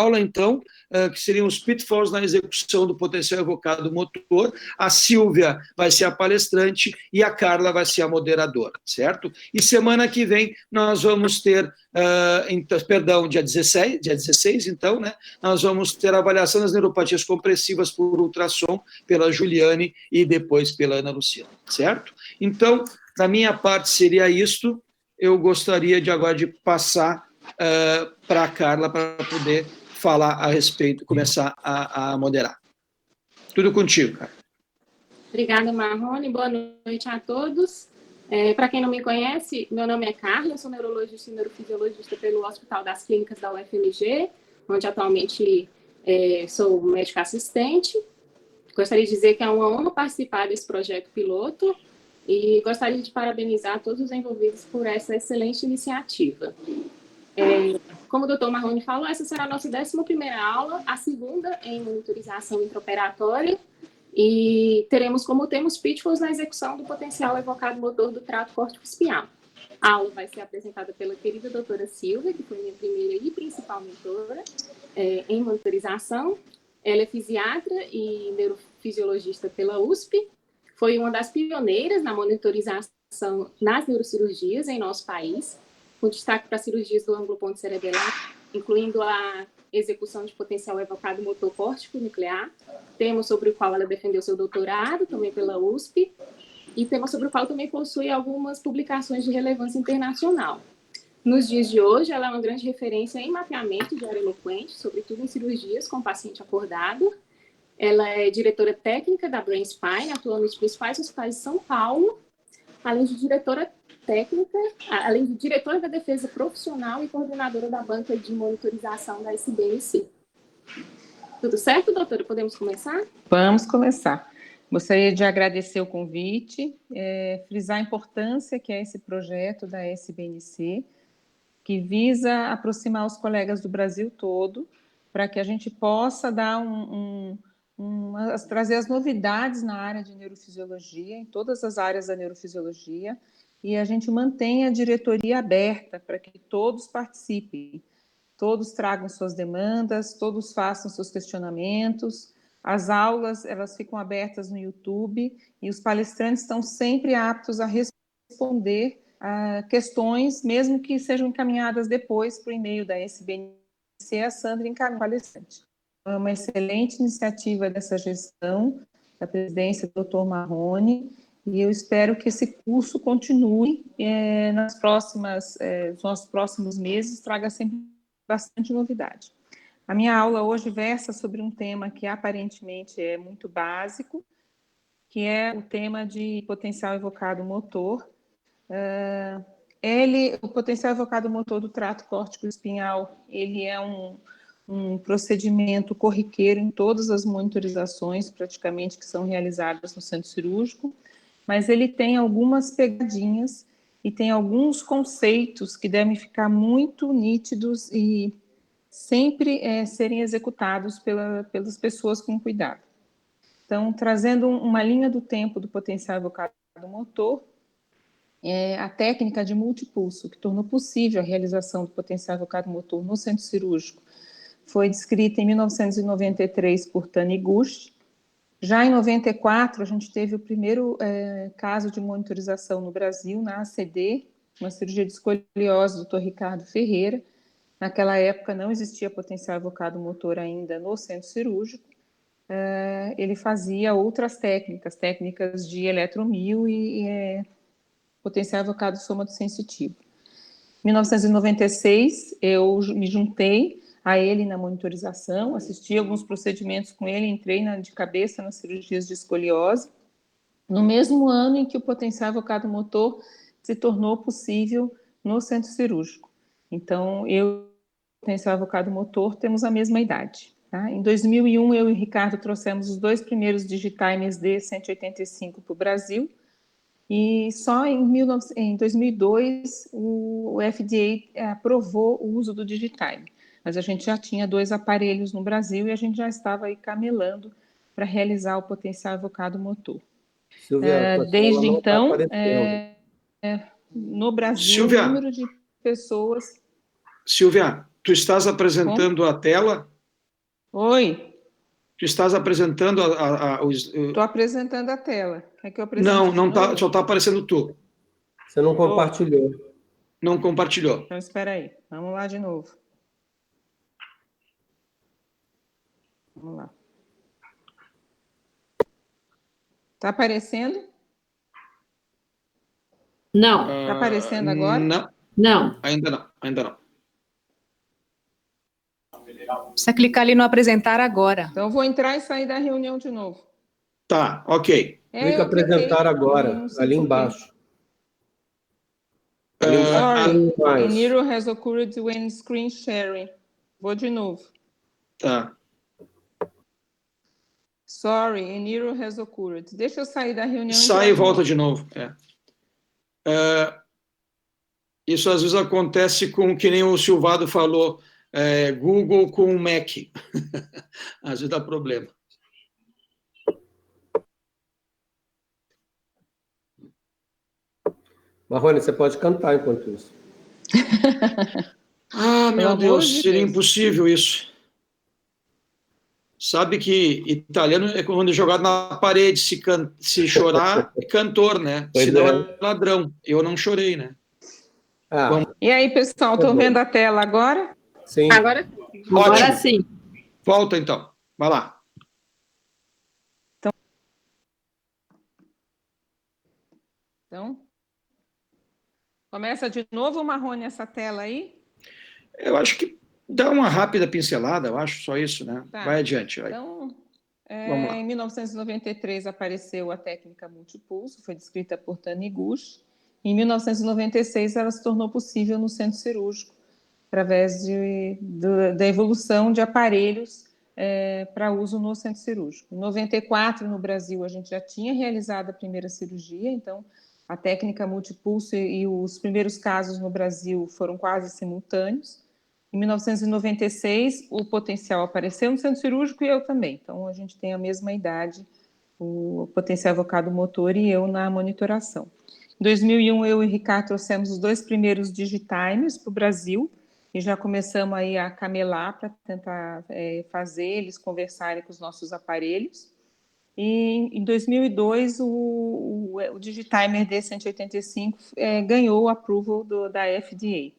aula, então, que seriam os pitfalls na execução do potencial evocado motor. A Silvia vai ser a palestrante e a Carla vai ser a moderadora, certo? E semana que vem nós vamos ter, dia 16, então, né, nós vamos ter a avaliação das neuropatias compressivas por ultrassom pela Juliane e depois pela Ana Luciana, certo? Então, da minha parte seria isto. Eu gostaria agora de passar para a Carla para poder falar a respeito, começar a moderar. Tudo contigo, Carla. Obrigada, Marrone. Boa noite a todos. Para quem não me conhece, meu nome é Carla, eu sou neurologista e neurofisiologista pelo Hospital das Clínicas da UFMG, onde atualmente sou médica assistente. Gostaria de dizer que é uma honra participar desse projeto piloto e gostaria de parabenizar todos os envolvidos por essa excelente iniciativa. Como o doutor Marrone falou, essa será a nossa 11ª aula, a segunda em monitorização intraoperatória, e teremos como tema os pitfalls na execução do potencial evocado motor do trato córtico-espinhal. A aula vai ser apresentada pela querida doutora Silvia, que foi minha primeira e principal mentora em monitorização. Ela é fisiatra e neurofisiologista pela USP, foi uma das pioneiras na monitorização nas neurocirurgias em nosso país, com destaque para cirurgias do ângulo ponto cerebelar, incluindo a execução de potencial evocado motor córtico nuclear, tema sobre o qual ela defendeu seu doutorado, também pela USP, e tema sobre o qual também possui algumas publicações de relevância internacional. Nos dias de hoje, ela é uma grande referência em mapeamento de área eloquente, sobretudo em cirurgias com paciente acordado. Ela é diretora técnica da Brain Spine, atuando nos principais hospitais de São Paulo, além de diretora da defesa profissional e coordenadora da banca de monitorização da SBNC. Tudo certo, doutora? Podemos começar? Vamos começar. Gostaria de agradecer o convite, frisar a importância que é esse projeto da SBNC, que visa aproximar os colegas do Brasil todo, para que a gente possa dar trazer as novidades na área de neurofisiologia, em todas as áreas da neurofisiologia, e a gente mantenha a diretoria aberta para que todos participem, todos tragam suas demandas, todos façam seus questionamentos. As aulas, elas ficam abertas no YouTube e os palestrantes estão sempre aptos a responder a questões, mesmo que sejam encaminhadas depois por e-mail da SBNC, a Sandra encaminha o palestrante. É uma excelente iniciativa dessa gestão, da presidência do Dr. Marrone, e eu espero que esse curso continue nos nossos próximos meses, traga sempre bastante novidade. A minha aula hoje versa sobre um tema que aparentemente é muito básico, que é o tema de potencial evocado motor. O potencial evocado motor do trato córtico-espinhal, ele é um procedimento corriqueiro em todas as monitorizações, praticamente, que são realizadas no centro cirúrgico, mas ele tem algumas pegadinhas e tem alguns conceitos que devem ficar muito nítidos e sempre serem executados pelas pessoas com cuidado. Então, trazendo uma linha do tempo do potencial evocado motor, a técnica de multipulso, que tornou possível a realização do potencial evocado motor no centro cirúrgico, foi descrita em 1993 por Taniguchi. Já em 94, a gente teve o primeiro caso de monitorização no Brasil, na ACD, uma cirurgia de escoliose do Dr. Ricardo Ferreira. Naquela época não existia potencial evocado motor ainda no centro cirúrgico. Ele fazia outras técnicas de eletromio e potencial evocado somatosensitivo. Em 1996, eu me juntei a ele na monitorização, assisti alguns procedimentos com ele, entrei de cabeça nas cirurgias de escoliose, no mesmo ano em que o potencial evocado motor se tornou possível no centro cirúrgico. Então, eu e o potencial evocado motor temos a mesma idade. Tá? Em 2001, eu e o Ricardo trouxemos os 2 primeiros Digital MSD 185 para o Brasil, e só em 2002 o FDA aprovou o uso do Digitime. Mas a gente já tinha 2 aparelhos no Brasil e a gente já estava aí camelando para realizar o potencial evocado motor. Silvia, desde então, no Brasil, o número de pessoas... Silvia, tu estás apresentando a tela? Oi, Tu estás apresentando estou apresentando a tela. Quer que eu apresente Não, de não tá, novo? só está aparecendo tu. Você não Tô. compartilhou. Não compartilhou. Então, espera aí. Vamos lá de novo. Vamos lá. Está aparecendo? Não, Está aparecendo agora? Não, não. ainda não. Precisa clicar ali no apresentar agora. Então, eu vou entrar e sair da reunião de novo. Tá, ok. Clica Eu cliquei, apresentar agora, não sei ali por quê. embaixo. Ali embaixo Sorry, tem mais. an error has occurred when screen sharing. Vou de novo. Tá. Sorry, an error has occurred. Deixa eu sair da reunião Sai e entrar volta novo. de novo. Isso às vezes acontece com, que nem o Silvado falou, Google com Mac. Às vezes dá problema. Marrone, você pode cantar enquanto isso. Ah, meu amor Deus, de seria Deus. impossível isso. Sabe que italiano é quando é jogado na parede, se chorar, é cantor, né? Pois Senão é. é ladrão. Eu não chorei, né? Ah, E aí, pessoal, estão vendo a tela agora? sim. Agora Agora Ótimo. sim. Volta então. Vai lá. Então, começa de novo, Marrone, essa tela aí. Eu acho que dá uma rápida pincelada, eu acho só isso, né? Tá. Vai adiante. Vai. Então, Vamos lá. em 1993 apareceu a técnica multipulso, foi descrita por Taniguchi. Em 1996 ela se tornou possível no centro cirúrgico, através da evolução de aparelhos para uso no centro cirúrgico. Em 94, no Brasil, a gente já tinha realizado a primeira cirurgia, então a técnica multipulso e os primeiros casos no Brasil foram quase simultâneos. Em 1996, o potencial apareceu no centro cirúrgico e eu também. Então, a gente tem a mesma idade, o potencial evocado motor e eu na monitoração. Em 2001, eu e o Ricardo trouxemos os 2 primeiros digitimers para o Brasil e já começamos aí a camelar para tentar fazer eles conversarem com os nossos aparelhos. E em 2002, o Digitimer D185 ganhou o approval da FDA.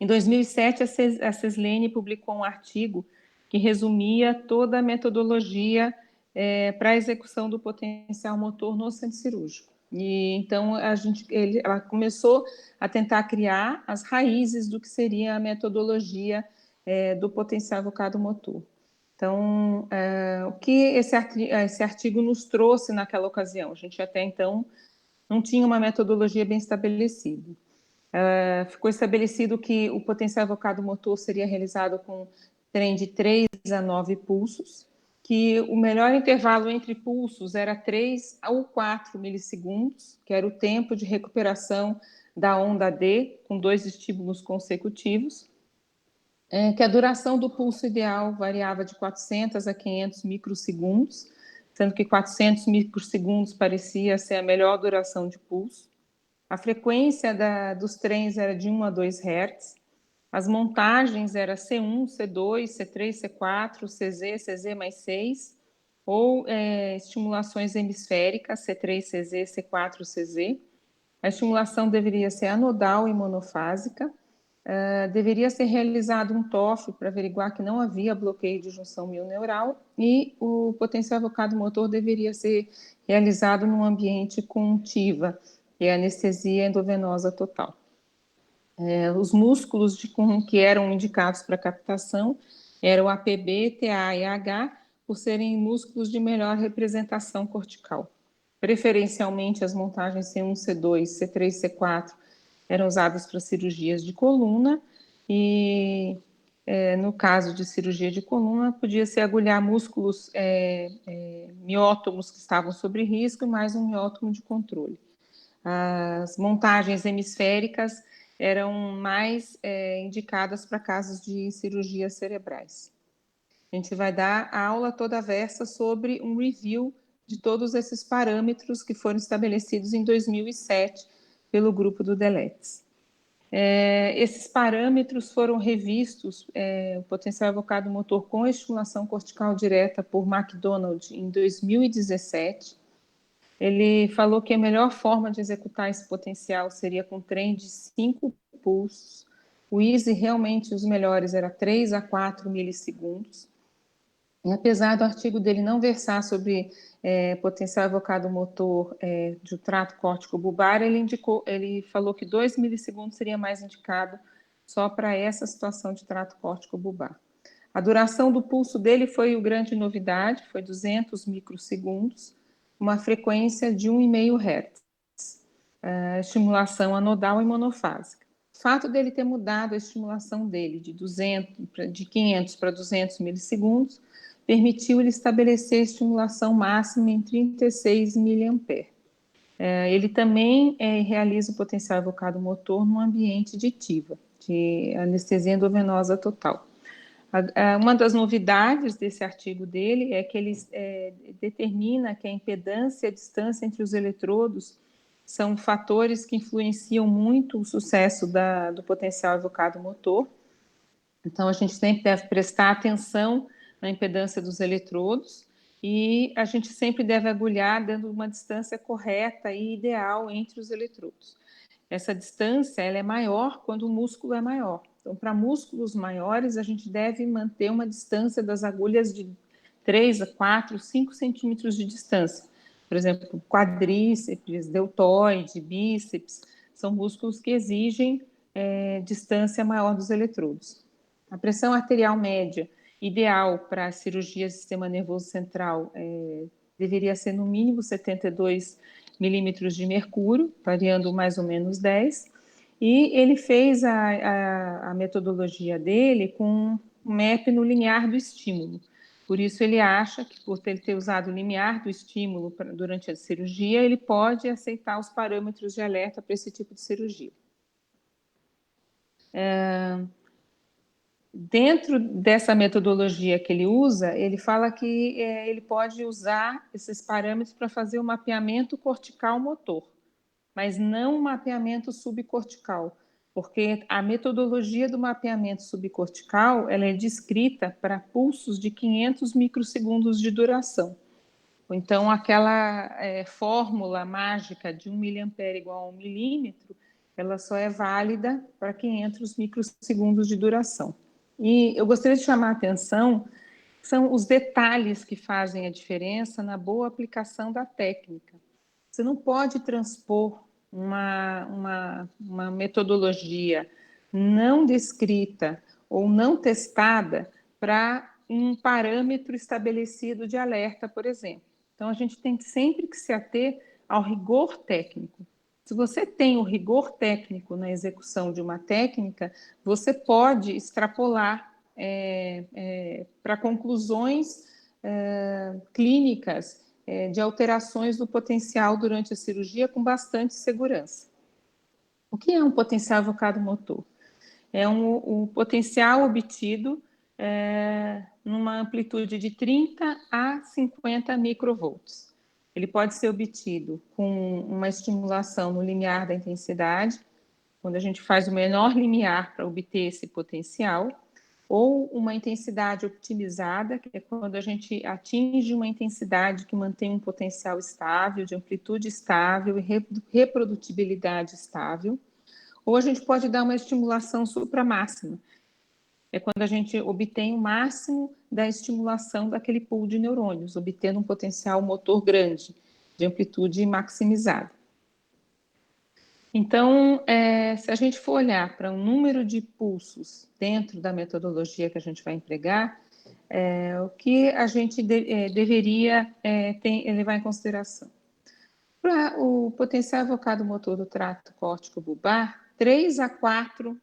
Em 2007, a Ceslene publicou um artigo que resumia toda a metodologia para a execução do potencial motor no centro cirúrgico. E então ela começou a tentar criar as raízes do que seria a metodologia do potencial evocado motor. Então, o que esse artigo nos trouxe naquela ocasião? A gente até então não tinha uma metodologia bem estabelecida. Ficou estabelecido que o potencial evocado motor seria realizado com trem de 3 a 9 pulsos, que o melhor intervalo entre pulsos era 3 ou 4 milissegundos, que era o tempo de recuperação da onda D, com 2 estímulos consecutivos, que a duração do pulso ideal variava de 400 a 500 microsegundos, sendo que 400 microsegundos parecia ser a melhor duração de pulso. A frequência dos trens era de 1 a 2 Hz. As montagens eram C1, C2, C3, C4, CZ, CZ mais 6, ou estimulações hemisféricas, C3, CZ, C4, CZ. A estimulação deveria ser anodal e monofásica. Deveria ser realizado um TOF para averiguar que não havia bloqueio de junção milneural e o potencial evocado motor deveria ser realizado num ambiente com TIVA, que é anestesia endovenosa total. Os músculos que eram indicados para captação eram APB, TA e H, por serem músculos de melhor representação cortical. Preferencialmente, as montagens C1, C2, C3, C4 eram usadas para cirurgias de coluna e, no caso de cirurgia de coluna, podia-se agulhar músculos miótomos que estavam sob risco e mais um miótomo de controle. As montagens hemisféricas eram mais indicadas para casos de cirurgias cerebrais. A gente vai dar a aula toda versa sobre um review de todos esses parâmetros que foram estabelecidos em 2007 pelo grupo do DELETS. Esses parâmetros foram revistos, o potencial evocado motor com estimulação cortical direta por McDonald em 2017. Ele falou que a melhor forma de executar esse potencial seria com trem de 5 pulsos. O EASY realmente os melhores era 3 a 4 milissegundos. E apesar do artigo dele não versar sobre potencial evocado motor do trato córtico bulbar, ele falou que 2 milissegundos seria mais indicado só para essa situação de trato córtico bulbar. A duração do pulso dele foi a grande novidade, foi 200 microsegundos, uma frequência de 1,5 Hz, estimulação anodal e monofásica. O fato dele ter mudado a estimulação dele de 500 para 200 milissegundos permitiu ele estabelecer a estimulação máxima em 36 mA. Ele também realiza o potencial evocado motor no ambiente de TIVA, de anestesia endovenosa total. Uma das novidades desse artigo dele é que ele determina que a impedância e a distância entre os eletrodos são fatores que influenciam muito o sucesso do potencial evocado motor. Então, a gente sempre deve prestar atenção na impedância dos eletrodos e a gente sempre deve agulhar dando uma distância correta e ideal entre os eletrodos. Essa distância ela é maior quando o músculo é maior. Então, para músculos maiores, a gente deve manter uma distância das agulhas de 3 a 4, 5 centímetros de distância. Por exemplo, quadríceps, deltoide, bíceps, são músculos que exigem distância maior dos eletrodos. A pressão arterial média ideal para a cirurgia do sistema nervoso central deveria ser no mínimo 72 milímetros de mercúrio, variando mais ou menos 10, e ele fez a metodologia dele com um map no limiar do estímulo. Por isso, ele acha que, por ele ter usado o limiar do estímulo durante a cirurgia, ele pode aceitar os parâmetros de alerta para esse tipo de cirurgia. Dentro dessa metodologia que ele usa, ele fala que ele pode usar esses parâmetros para fazer o mapeamento cortical motor, mas não o mapeamento subcortical, porque a metodologia do mapeamento subcortical ela é descrita para pulsos de 500 microsegundos de duração. Então, aquela fórmula mágica de 1 mA igual a 1 milímetro, ela só é válida para 500 microsegundos de duração. E eu gostaria de chamar a atenção, são os detalhes que fazem a diferença na boa aplicação da técnica. Você não pode transpor uma metodologia não descrita ou não testada para um parâmetro estabelecido de alerta, por exemplo. Então, a gente tem sempre que se ater ao rigor técnico. Se você tem o rigor técnico na execução de uma técnica, você pode extrapolar para conclusões clínicas de alterações do potencial durante a cirurgia com bastante segurança. O que é um potencial evocado motor? É um potencial obtido numa amplitude de 30 a 50 microvolts. Ele pode ser obtido com uma estimulação no limiar da intensidade, quando a gente faz o menor limiar para obter esse potencial, ou uma intensidade optimizada, que é quando a gente atinge uma intensidade que mantém um potencial estável, de amplitude estável e reprodutibilidade estável, ou a gente pode dar uma estimulação supramáxima, é quando a gente obtém o máximo da estimulação daquele pool de neurônios, obtendo um potencial motor grande, de amplitude maximizada. Então, se a gente for olhar para o número de pulsos dentro da metodologia que a gente vai empregar, o que a gente deveria levar em consideração? Para o potencial evocado motor do trato córtico bulbar, 3 a 4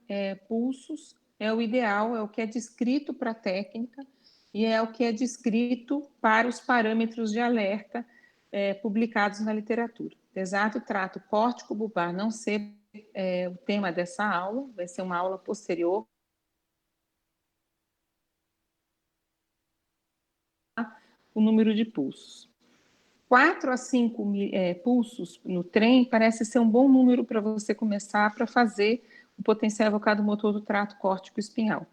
pulsos é o ideal, é o que é descrito para a técnica e é o que é descrito para os parâmetros de alerta publicados na literatura. Apesar do trato córtico bulbar não ser o tema dessa aula, vai ser uma aula posterior, o número de pulsos. 4 a 5 pulsos no trem parece ser um bom número para você começar para fazer o potencial evocado motor do trato córtico espinhal.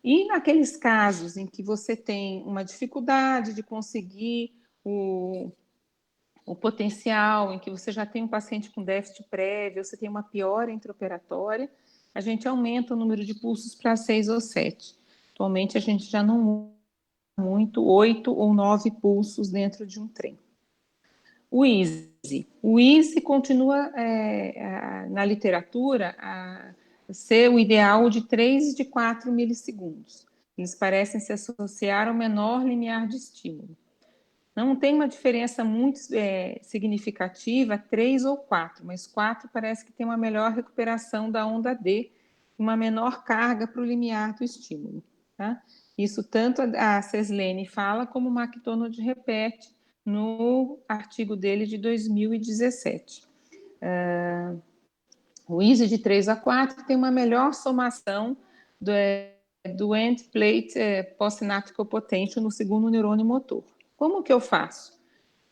E naqueles casos em que você tem uma dificuldade de conseguir o potencial, em que você já tem um paciente com déficit prévio, você tem uma piora intraoperatória, a gente aumenta o número de pulsos para 6 ou 7. Atualmente, a gente já não usa muito 8 ou 9 pulsos dentro de um trem. O EASY continua na literatura a ser o ideal de 3 e de 4 milissegundos. Eles parecem se associar ao menor limiar de estímulo. Não tem uma diferença muito significativa, 3 ou 4, mas 4 parece que tem uma melhor recuperação da onda D, uma menor carga para o limiar do estímulo. Tá? Isso tanto a Ceslene fala, como o McDonald repete no artigo dele de 2017. O EASY de 3 a 4 tem uma melhor somação do end plate postsynaptic potential no segundo neurônio motor. Como que eu faço?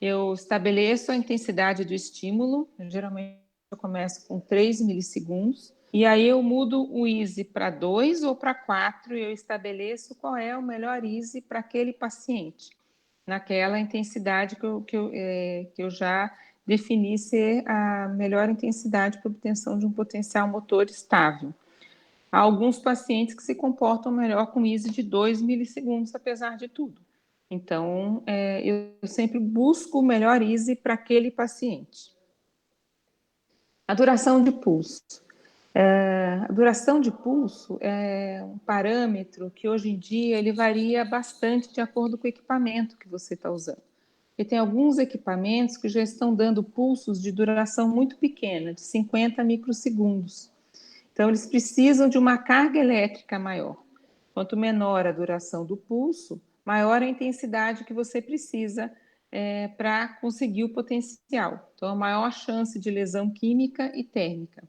Eu estabeleço a intensidade do estímulo, geralmente eu começo com 3 milissegundos, e aí eu mudo o EASY para 2 ou para 4 e eu estabeleço qual é o melhor EASY para aquele paciente, naquela intensidade que eu já defini ser a melhor intensidade para obtenção de um potencial motor estável. Há alguns pacientes que se comportam melhor com EASY de 2 milissegundos, apesar de tudo. Então, eu sempre busco o melhor EASY para aquele paciente. A duração de pulso. A duração de pulso é um parâmetro que, hoje em dia, ele varia bastante de acordo com o equipamento que você está usando. E tem alguns equipamentos que já estão dando pulsos de duração muito pequena, de 50 microsegundos. Então, eles precisam de uma carga elétrica maior. Quanto menor a duração do pulso, maior a intensidade que você precisa para conseguir o potencial. Então, a maior chance de lesão química e térmica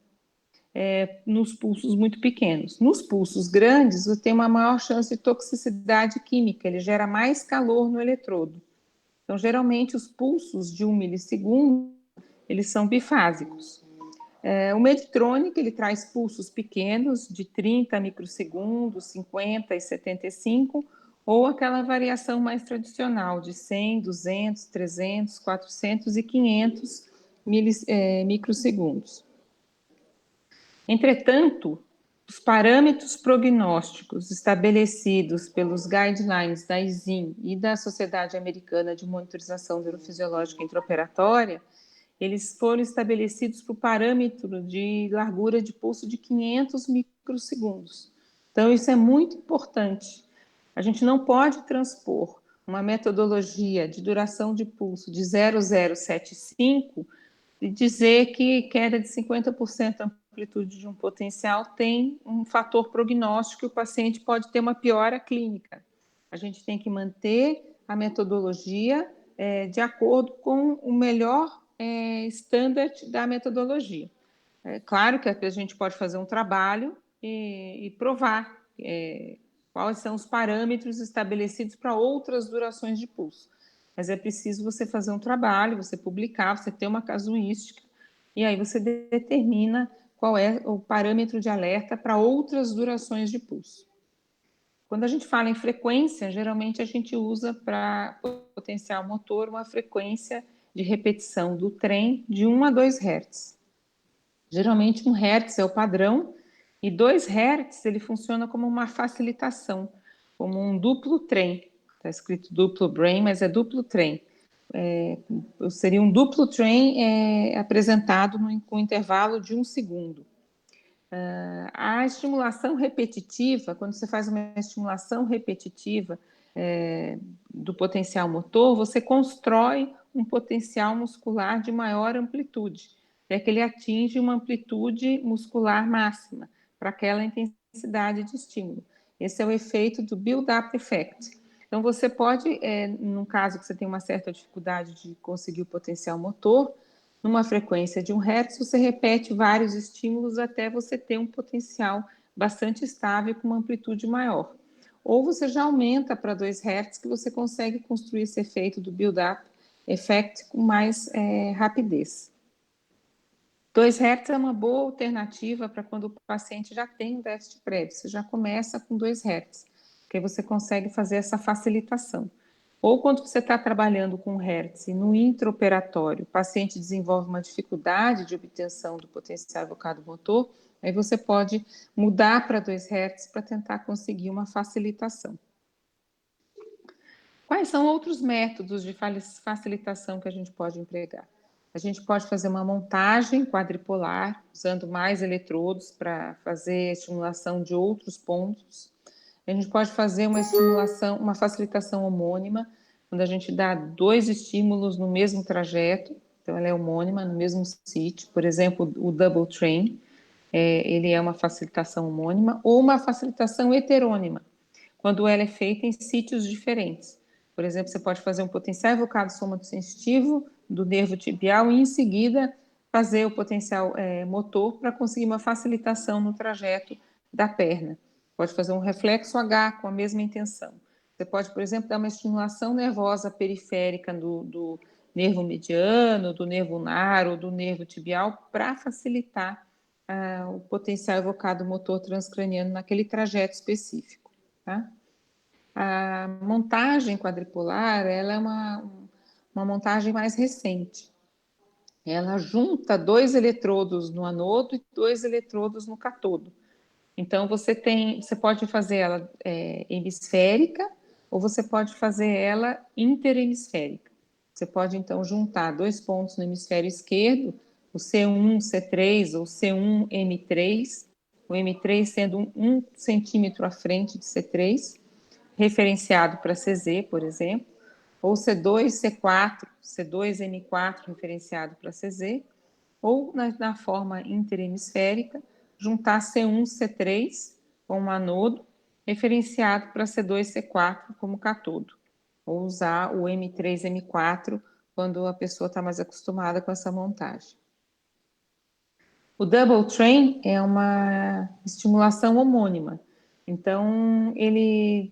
nos pulsos muito pequenos. Nos pulsos grandes, você tem uma maior chance de toxicidade química, ele gera mais calor no eletrodo. Então, geralmente, os pulsos de 1 milissegundo, eles são bifásicos. O Medtronic, ele traz pulsos pequenos, de 30 microsegundos, 50 e 75, ou aquela variação mais tradicional, de 100, 200, 300, 400 e 500 microsegundos. Entretanto, os parâmetros prognósticos estabelecidos pelos guidelines da ISIN e da Sociedade Americana de Monitorização Neurofisiológica Intraoperatória, eles foram estabelecidos para o parâmetro de largura de pulso de 500 microsegundos. Então, isso é muito importante. A gente não pode transpor uma metodologia de duração de pulso de 0,075 e dizer que queda de 50% a amplitude de um potencial tem um fator prognóstico que o paciente pode ter uma piora clínica. A gente tem que manter a metodologia de acordo com o melhor standard da metodologia. Claro que a gente pode fazer um trabalho e provar quais são os parâmetros estabelecidos para outras durações de pulso. Mas é preciso você fazer um trabalho, você publicar, você ter uma casuística, e aí você determina qual é o parâmetro de alerta para outras durações de pulso. Quando a gente fala em frequência, geralmente a gente usa para potencial motor uma frequência de repetição do trem de 1 a 2 Hz. Geralmente 1 Hz é o padrão, e 2 Hz ele funciona como uma facilitação, como um duplo trem. Está escrito duplo brain, mas é duplo trem. Seria um duplo trem apresentado com intervalo de 1 segundo. A estimulação repetitiva, quando você faz uma estimulação repetitiva do potencial motor, você constrói um potencial muscular de maior amplitude, até que ele atinge uma amplitude muscular máxima para aquela intensidade de estímulo. Esse é o efeito do build-up effect. Então, você pode, num caso que você tem uma certa dificuldade de conseguir o potencial motor, numa frequência de 1 Hz, você repete vários estímulos até você ter um potencial bastante estável com uma amplitude maior. Ou você já aumenta para 2 Hz, que você consegue construir esse efeito do build-up effect com mais rapidez. 2 Hz é uma boa alternativa para quando o paciente já tem um déficit prévio. Você já começa com 2 Hz, porque você consegue fazer essa facilitação. Ou quando você está trabalhando com Hertz e no intraoperatório, o paciente desenvolve uma dificuldade de obtenção do potencial evocado motor, aí você pode mudar para 2 Hz para tentar conseguir uma facilitação. Quais são outros métodos de facilitação que a gente pode empregar? A gente pode fazer uma montagem quadripolar, usando mais eletrodos para fazer estimulação de outros pontos. A gente pode fazer uma estimulação, uma facilitação homônima, quando a gente dá 2 estímulos no mesmo trajeto, então ela é homônima, no mesmo sítio, por exemplo, o double train, ele é uma facilitação homônima, ou uma facilitação heterônima, quando ela é feita em sítios diferentes. Por exemplo, você pode fazer um potencial evocado somatosensitivo do nervo tibial e, em seguida, fazer o potencial motor para conseguir uma facilitação no trajeto da perna. Pode fazer um reflexo H com a mesma intenção. Você pode, por exemplo, dar uma estimulação nervosa periférica do nervo mediano, do nervo ulnar ou do nervo tibial para facilitar o potencial evocado motor transcraniano naquele trajeto específico, tá? A montagem quadripolar, ela é uma montagem mais recente. Ela junta 2 eletrodos no anodo e 2 eletrodos no catodo. Então, você pode fazer ela hemisférica ou você pode fazer ela interhemisférica. Você pode, então, juntar 2 pontos no hemisfério esquerdo, o C1, C3 ou C1, M3, o M3 sendo 1 centímetro à frente de C3, referenciado para CZ, por exemplo, ou C2, C4, C2, M4, referenciado para CZ, ou na forma interhemisférica, juntar C1, C3 com um anodo, referenciado para C2, C4 como catodo, ou usar o M3, M4 quando a pessoa está mais acostumada com essa montagem. O double train é uma estimulação homônima, então ele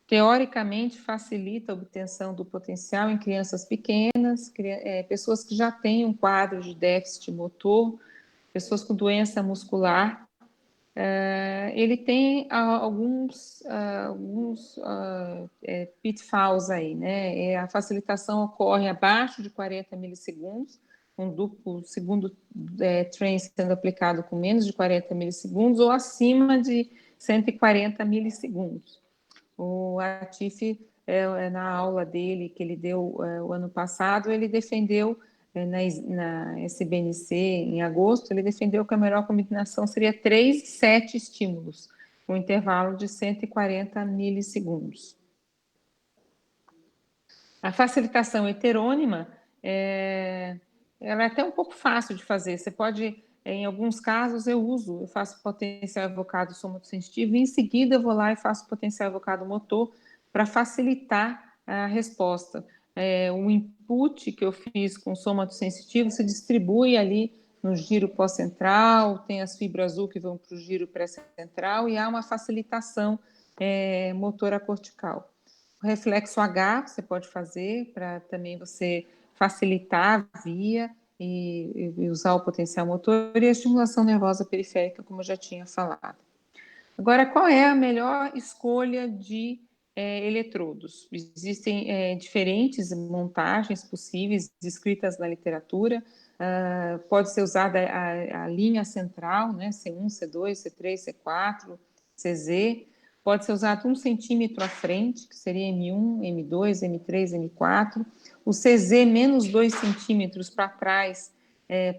teoricamente facilita a obtenção do potencial em crianças pequenas, pessoas que já têm um quadro de déficit motor, pessoas com doença muscular. Ele tem alguns pitfalls aí, né? A facilitação ocorre abaixo de 40 milissegundos, um duplo segundo train sendo aplicado com menos de 40 milissegundos ou acima de 140 milissegundos. O Atif, na aula dele, que ele deu o ano passado, ele defendeu, na SBNC, em agosto, ele defendeu que a melhor combinação seria 3 e 7 estímulos, com um intervalo de 140 milissegundos. A facilitação heterônima, ela é até um pouco fácil de fazer. Você pode, em alguns casos, eu faço potencial evocado somatosensitivo e em seguida eu vou lá e faço potencial evocado motor para facilitar a resposta. O input que eu fiz com somatosensitivo se distribui ali no giro pós-central, tem as fibras azul que vão para o giro pré-central e há uma facilitação motora cortical. O reflexo H você pode fazer para também você facilitar a via e usar o potencial motor e a estimulação nervosa periférica, como eu já tinha falado. Agora, qual é a melhor escolha de eletrodos? Existem diferentes montagens possíveis descritas na literatura. Pode ser usada a linha central, né? C1, C2, C3, C4, CZ. Pode ser usado 1 centímetro à frente, que seria M1, M2, M3, M4. O CZ menos 2 centímetros para trás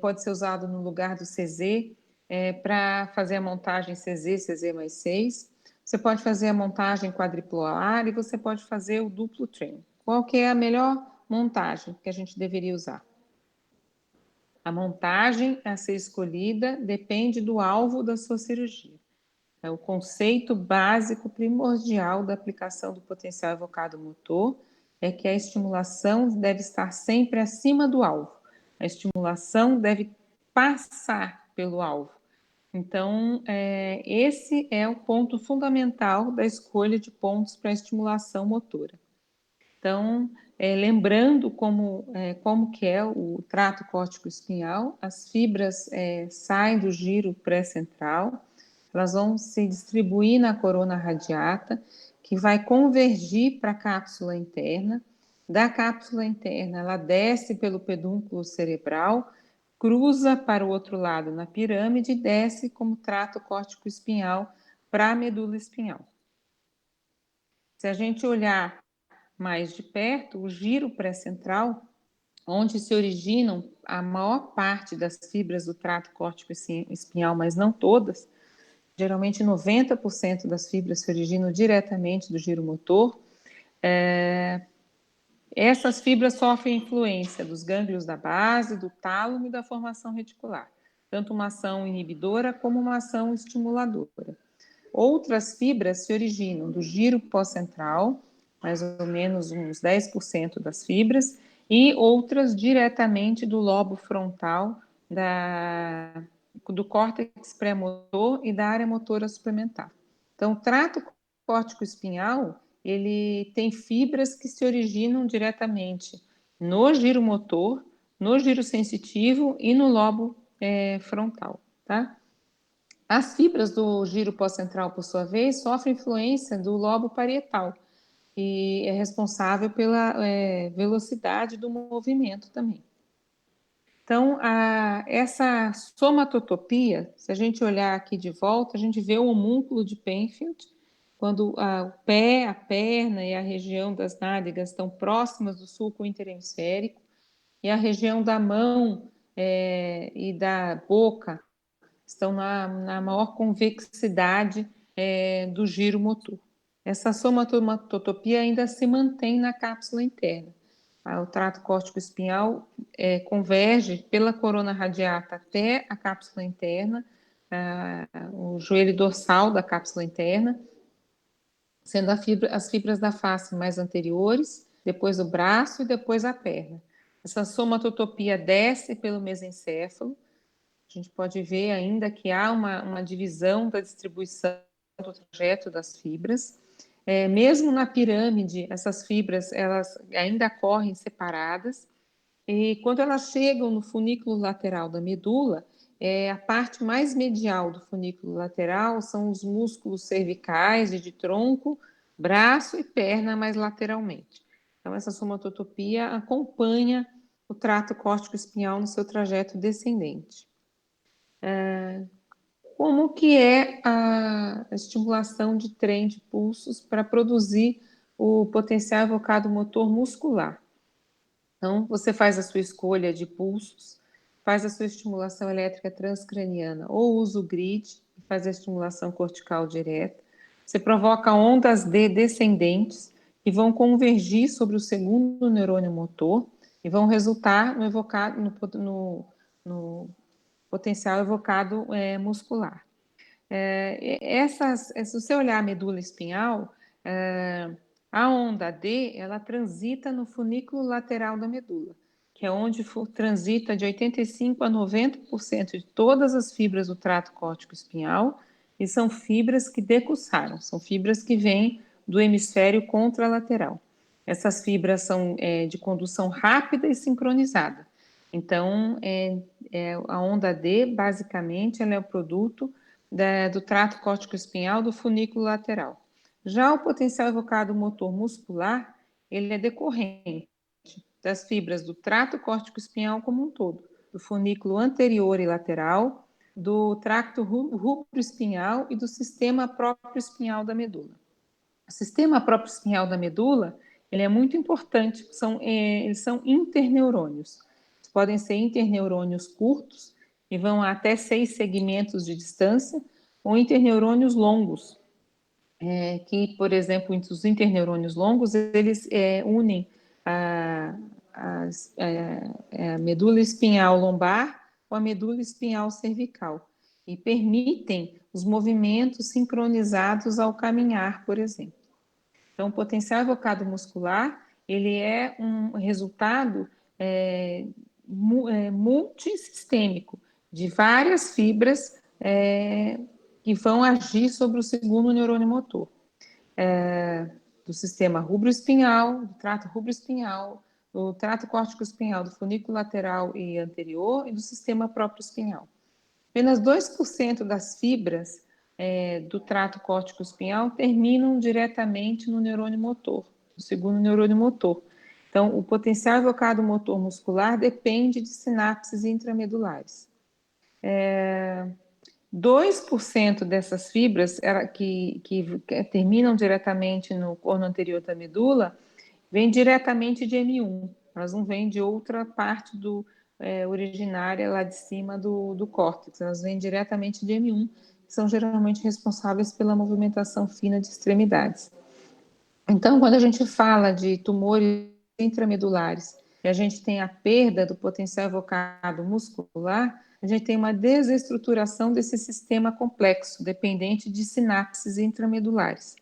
pode ser usado no lugar do CZ para fazer a montagem CZ, CZ mais 6. Você pode fazer a montagem quadripolar e você pode fazer o duplo train. Qual que é a melhor montagem que a gente deveria usar? A montagem a ser escolhida depende do alvo da sua cirurgia. O conceito básico primordial da aplicação do potencial evocado motor é que a estimulação deve estar sempre acima do alvo. A estimulação deve passar pelo alvo. Então, esse é o ponto fundamental da escolha de pontos para a estimulação motora. Então, lembrando como que é o trato córtico-espinhal, as fibras saem do giro pré-central, elas vão se distribuir na corona radiata, que vai convergir para a cápsula interna. Da cápsula interna, ela desce pelo pedúnculo cerebral, cruza para o outro lado na pirâmide e desce como trato córtico-espinhal para a medula espinhal. Se a gente olhar mais de perto, o giro pré-central, onde se originam a maior parte das fibras do trato córtico-espinhal, mas não todas, geralmente 90% das fibras se originam diretamente do giro motor. Essas fibras sofrem influência dos gânglios da base, do tálamo e da formação reticular, tanto uma ação inibidora como uma ação estimuladora. Outras fibras se originam do giro pós-central, mais ou menos uns 10% das fibras, e outras diretamente do lobo frontal, do córtex pré-motor e da área motora suplementar. Então, o trato córtico-espinhal, ele tem fibras que se originam diretamente no giro motor, no giro sensitivo e no lobo frontal, tá? As fibras do giro pós-central, por sua vez, sofrem influência do lobo parietal e é responsável pela velocidade do movimento também. Então, essa somatotopia, se a gente olhar aqui de volta, a gente vê o homúnculo de Penfield, quando o pé, a perna e a região das nádegas estão próximas do sulco interhemisférico, e a região da mão e da boca estão na maior convexidade do giro motor. Essa somatotopia ainda se mantém na cápsula interna. O trato córtico-espinhal converge pela corona radiata até a cápsula interna, o joelho dorsal da cápsula interna, sendo as fibras da face mais anteriores, depois o braço e depois a perna. Essa somatotopia desce pelo mesencéfalo. A gente pode ver ainda que há uma divisão da distribuição do trajeto das fibras. Mesmo na pirâmide, essas fibras elas ainda correm separadas, e quando elas chegam no funículo lateral da medula, a parte mais medial do funículo lateral são os músculos cervicais e de tronco, braço e perna mais lateralmente. Então, essa somatotopia acompanha o trato córtico-espinhal no seu trajeto descendente. Como que é a estimulação de trem de pulsos para produzir o potencial evocado motor muscular? Então, você faz a sua escolha de pulsos, faz a sua estimulação elétrica transcraniana, ou usa o grid e faz a estimulação cortical direta. Você provoca ondas D descendentes que vão convergir sobre o segundo neurônio motor e vão resultar no potencial evocado muscular. Se você olhar a medula espinhal, a onda D, ela transita no funículo lateral da medula, que é onde transita de 85% a 90% de todas as fibras do trato córtico-espinhal, e são fibras que decussaram, são fibras que vêm do hemisfério contralateral. Essas fibras são de condução rápida e sincronizada. Então, a onda D, basicamente, ela é o produto do trato córtico-espinhal do funículo lateral. Já o potencial evocado motor muscular, ele é decorrente das fibras do trato córtico-espinhal como um todo, do funículo anterior e lateral, do tracto rubro-espinhal e do sistema próprio espinhal da medula. O sistema próprio espinhal da medula, ele é muito importante, eles são interneurônios. Podem ser interneurônios curtos, que vão a até 6 segmentos de distância, ou interneurônios longos, que, por exemplo, os interneurônios longos, eles unem a medula espinhal lombar com a medula espinhal cervical e permitem os movimentos sincronizados ao caminhar, por exemplo. Então, o potencial evocado muscular, ele é um resultado multissistêmico de várias fibras que vão agir sobre o segundo neurônio motor. do sistema rubroespinhal, do trato rubroespinhal, do trato córtico-espinhal, do funículo lateral e anterior e do sistema próprio espinhal. Apenas 2% das fibras do trato córtico-espinhal terminam diretamente no neurônio motor, no segundo neurônio motor. Então, o potencial evocado motor muscular depende de sinapses intramedulares. 2% dessas fibras que terminam diretamente no corno anterior da medula vêm diretamente de M1, elas não vêm de outra parte originária lá de cima do córtex, elas vêm diretamente de M1, que são geralmente responsáveis pela movimentação fina de extremidades. Então, quando a gente fala de tumores intramedulares e a gente tem a perda do potencial evocado muscular, a gente tem uma desestruturação desse sistema complexo, dependente de sinapses intramedulares.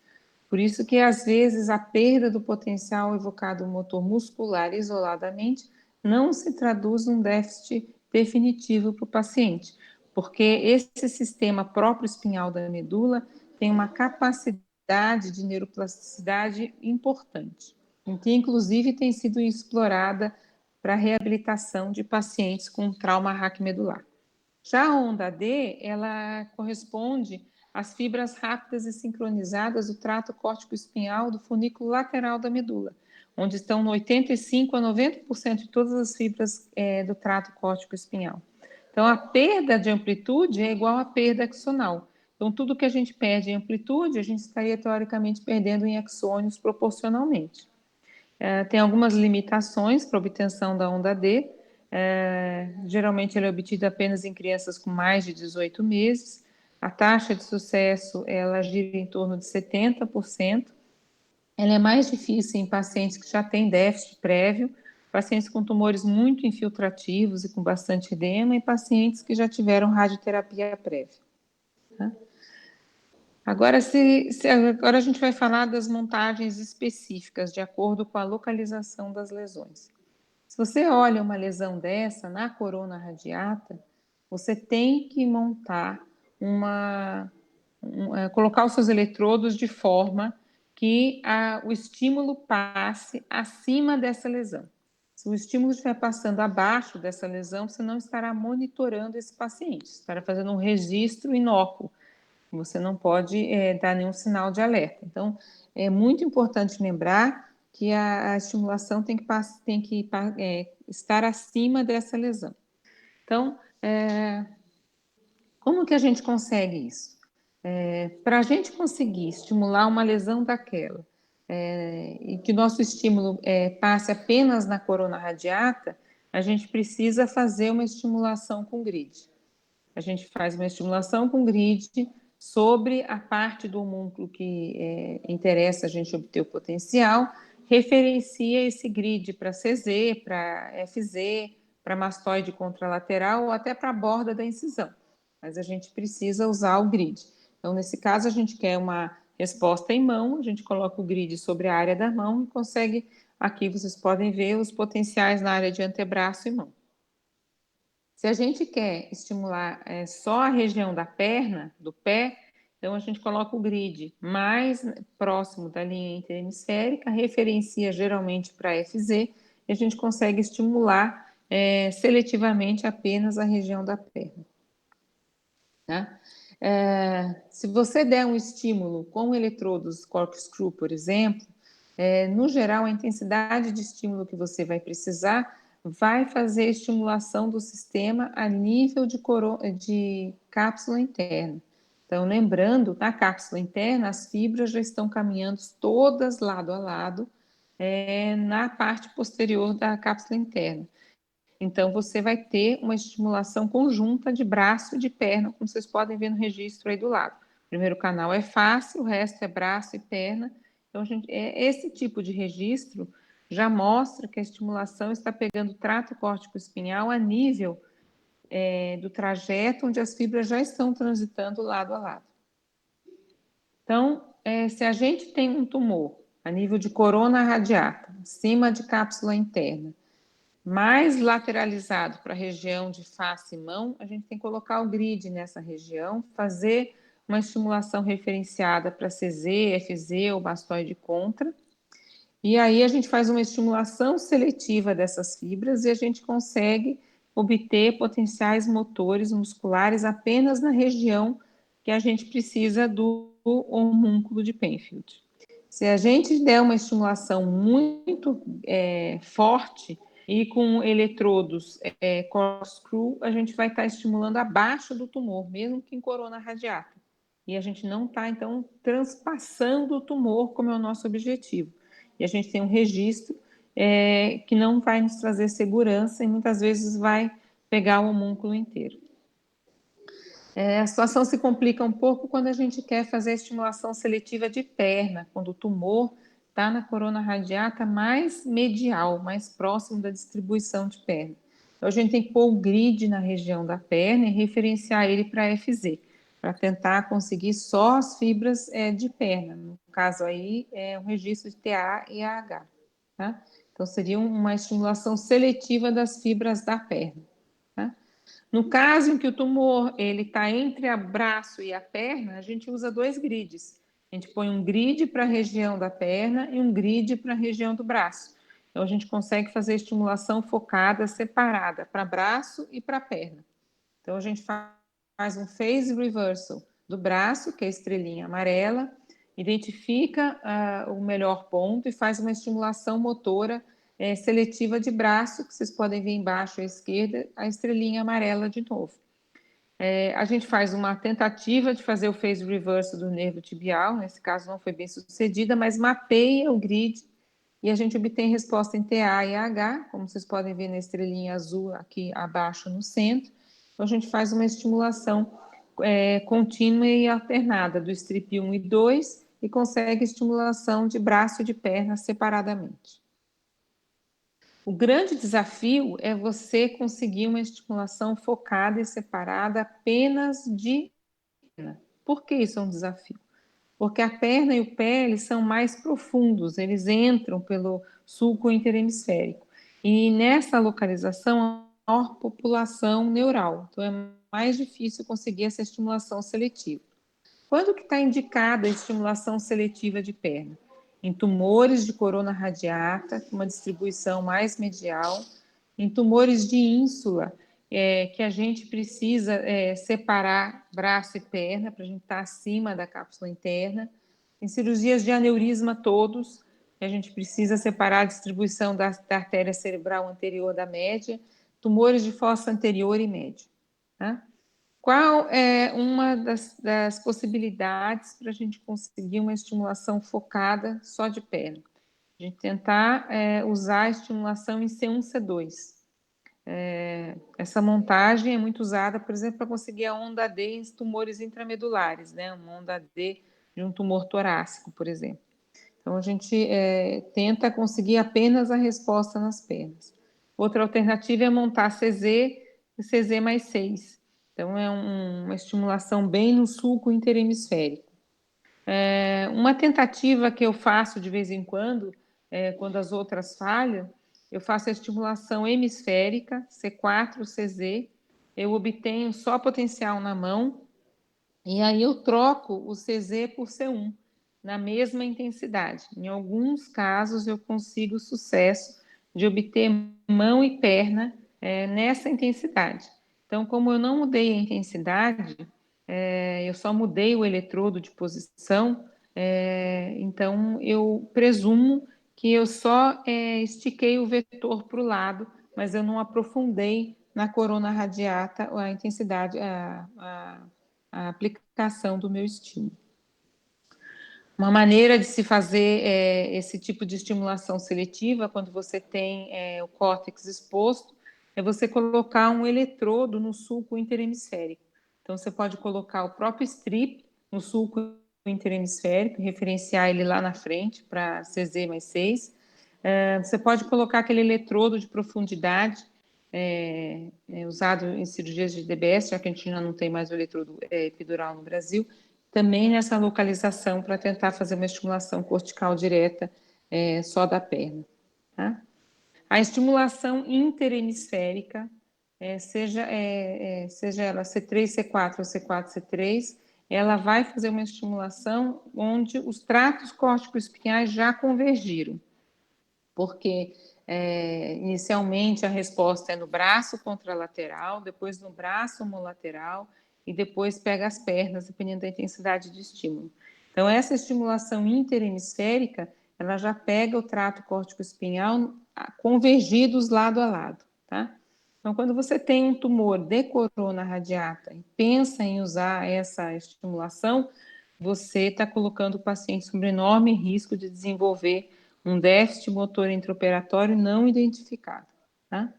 Por isso que, às vezes, a perda do potencial evocado motor muscular isoladamente não se traduz num déficit definitivo para o paciente, porque esse sistema próprio espinhal da medula tem uma capacidade de neuroplasticidade importante, que inclusive tem sido explorada para a reabilitação de pacientes com trauma raquimedular. Já a onda D, ela corresponde às fibras rápidas e sincronizadas do trato córtico-espinhal do funículo lateral da medula, onde estão 85% a 90% de todas as fibras do trato córtico-espinhal. Então, a perda de amplitude é igual à perda axonal. Então, tudo que a gente perde em amplitude, a gente estaria, teoricamente, perdendo em axônios proporcionalmente. Tem algumas limitações para a obtenção da onda D. Geralmente, ela é obtida apenas em crianças com mais de 18 meses. A taxa de sucesso, ela gira em torno de 70%. Ela é mais difícil em pacientes que já têm déficit prévio, pacientes com tumores muito infiltrativos e com bastante edema, e pacientes que já tiveram radioterapia prévia. Tá? Agora, agora a gente vai falar das montagens específicas, de acordo com a localização das lesões. Se você olha uma lesão dessa na corona radiata, você tem que montar colocar os seus eletrodos de forma que o estímulo passe acima dessa lesão. Se o estímulo estiver passando abaixo dessa lesão, você não estará monitorando esse paciente, estará fazendo um registro inócuo. Você não pode dar nenhum sinal de alerta. Então, é muito importante lembrar que a estimulação tem que estar acima dessa lesão. Então, como que a gente consegue isso? Para a gente conseguir estimular uma lesão daquela e que o nosso estímulo passe apenas na corona radiata, a gente precisa fazer uma estimulação com grid. A gente faz uma estimulação com grid sobre a parte do homúnculo que interessa a gente obter o potencial, referencia esse grid para CZ, para FZ, para mastoide contralateral ou até para a borda da incisão. Mas a gente precisa usar o grid. Então, nesse caso, a gente quer uma resposta em mão, a gente coloca o grid sobre a área da mão e consegue, aqui vocês podem ver os potenciais na área de antebraço e mão. Se a gente quer estimular só a região da perna, do pé, então a gente coloca o grid mais próximo da linha interhemisférica, referencia geralmente para FZ, e a gente consegue estimular seletivamente apenas a região da perna. Tá? Se você der um estímulo com eletrodos corkscrew, por exemplo, no geral, a intensidade de estímulo que você vai precisar vai fazer estimulação do sistema a nível de cápsula interna. Então, lembrando, na cápsula interna, as fibras já estão caminhando todas lado a lado na parte posterior da cápsula interna. Então, você vai ter uma estimulação conjunta de braço e de perna, como vocês podem ver no registro aí do lado. O primeiro canal é face, o resto é braço e perna. Então, esse tipo de registro já mostra que a estimulação está pegando o trato córtico-espinhal a nível do trajeto onde as fibras já estão transitando lado a lado. Então, se a gente tem um tumor a nível de corona radiata, acima de cápsula interna, mais lateralizado para a região de face e mão, a gente tem que colocar o grid nessa região, fazer uma estimulação referenciada para CZ, FZ ou mastoide contra. E aí a gente faz uma estimulação seletiva dessas fibras e a gente consegue obter potenciais motores musculares apenas na região que a gente precisa do homúnculo de Penfield. Se a gente der uma estimulação muito forte e com eletrodos corkscrew, a gente vai estar estimulando abaixo do tumor, mesmo que em corona radiata. E a gente não está, então, transpassando o tumor, como é o nosso objetivo. E a gente tem um registro que não vai nos trazer segurança e muitas vezes vai pegar o homúnculo inteiro. A situação se complica um pouco quando a gente quer fazer a estimulação seletiva de perna, quando o tumor está na corona radiata mais medial, mais próximo da distribuição de perna. Então, a gente tem que pôr o grid na região da perna e referenciar ele para FZ, para tentar conseguir só as fibras de perna. No caso aí, é um registro de TA e AH. Tá? Então, seria uma estimulação seletiva das fibras da perna. Tá? No caso em que o tumor está entre o braço e a perna, a gente usa 2 grids. A gente põe um grid para a região da perna e um grid para a região do braço. Então, a gente consegue fazer estimulação focada, separada, para braço e para perna. Então, a gente faz um phase reversal do braço, que é a estrelinha amarela, identifica o melhor ponto e faz uma estimulação motora seletiva de braço, que vocês podem ver embaixo à esquerda, a estrelinha amarela de novo. A gente faz uma tentativa de fazer o phase reversal do nervo tibial, nesse caso não foi bem sucedida, mas mapeia o grid e a gente obtém resposta em TA e AH, como vocês podem ver na estrelinha azul aqui abaixo no centro. Então, a gente faz uma estimulação contínua e alternada do strip 1 e 2 e consegue estimulação de braço e de perna separadamente. O grande desafio é você conseguir uma estimulação focada e separada apenas de perna. Por que isso é um desafio? Porque a perna e o pé eles são mais profundos, eles entram pelo sulco interhemisférico. E nessa localização, há maior população neural. Então, é mais difícil conseguir essa estimulação seletiva. Quando que está indicada a estimulação seletiva de perna? Em tumores de corona radiata, com uma distribuição mais medial, em tumores de ínsula, que a gente precisa separar braço e perna, para a gente estar acima da cápsula interna, em cirurgias de aneurisma todos, que a gente precisa separar a distribuição da artéria cerebral anterior da média, tumores de fossa anterior e média. Tá? Qual é uma das possibilidades para a gente conseguir uma estimulação focada só de perna? A gente tentar usar a estimulação em C1, C2. Essa montagem é muito usada, por exemplo, para conseguir a onda D em tumores intramedulares, né? Uma onda D de um tumor torácico, por exemplo. Então, a gente tenta conseguir apenas a resposta nas pernas. Outra alternativa é montar CZ e CZ mais 6. Então, é uma estimulação bem no sulco interhemisférico. Uma tentativa que eu faço de vez em quando as outras falham, eu faço a estimulação hemisférica, C4, CZ, eu obtenho só potencial na mão, e aí eu troco o CZ por C1, na mesma intensidade. Em alguns casos, eu consigo sucesso de obter mão e perna nessa intensidade. Então, como eu não mudei a intensidade, eu só mudei o eletrodo de posição, então eu presumo que eu só estiquei o vetor para o lado, mas eu não aprofundei na corona radiata a intensidade, a aplicação do meu estímulo. Uma maneira de se fazer esse tipo de estimulação seletiva, quando você tem o córtex exposto, é você colocar um eletrodo no sulco interhemisférico. Então, você pode colocar o próprio strip no sulco interhemisférico, referenciar ele lá na frente para CZ mais 6. Você pode colocar aquele eletrodo de profundidade usado em cirurgias de DBS, já que a gente já não tem mais o eletrodo epidural no Brasil, também nessa localização para tentar fazer uma estimulação cortical direta só da perna. Tá? A estimulação interhemisférica, seja ela C3, C4 ou C4, C3, ela vai fazer uma estimulação onde os tratos córtico-espinhais já convergiram, porque inicialmente a resposta é no braço contralateral, depois no braço homolateral e depois pega as pernas, dependendo da intensidade de estímulo. Então, essa estimulação interhemisférica, ela já pega o trato córtico-espinhal convergidos lado a lado, tá? Então, quando você tem um tumor de corona radiata e pensa em usar essa estimulação, você está colocando o paciente sob enorme risco de desenvolver um déficit motor intraoperatório não identificado, tá?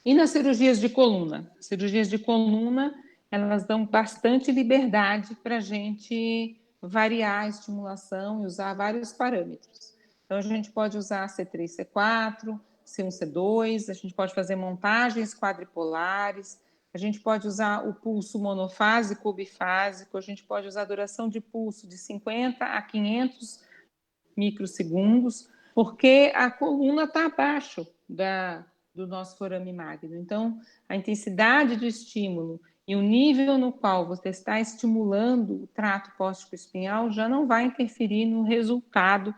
E nas cirurgias de coluna? Cirurgias de coluna, elas dão bastante liberdade para a gente variar a estimulação e usar vários parâmetros. Então, a gente pode usar C3, C4, C1, C2, a gente pode fazer montagens quadripolares, a gente pode usar o pulso monofásico ou bifásico, a gente pode usar a duração de pulso de 50 a 500 microsegundos, porque a coluna está abaixo do nosso forame magno. Então, a intensidade de estímulo e o nível no qual você está estimulando o trato córtico-espinhal já não vai interferir no resultado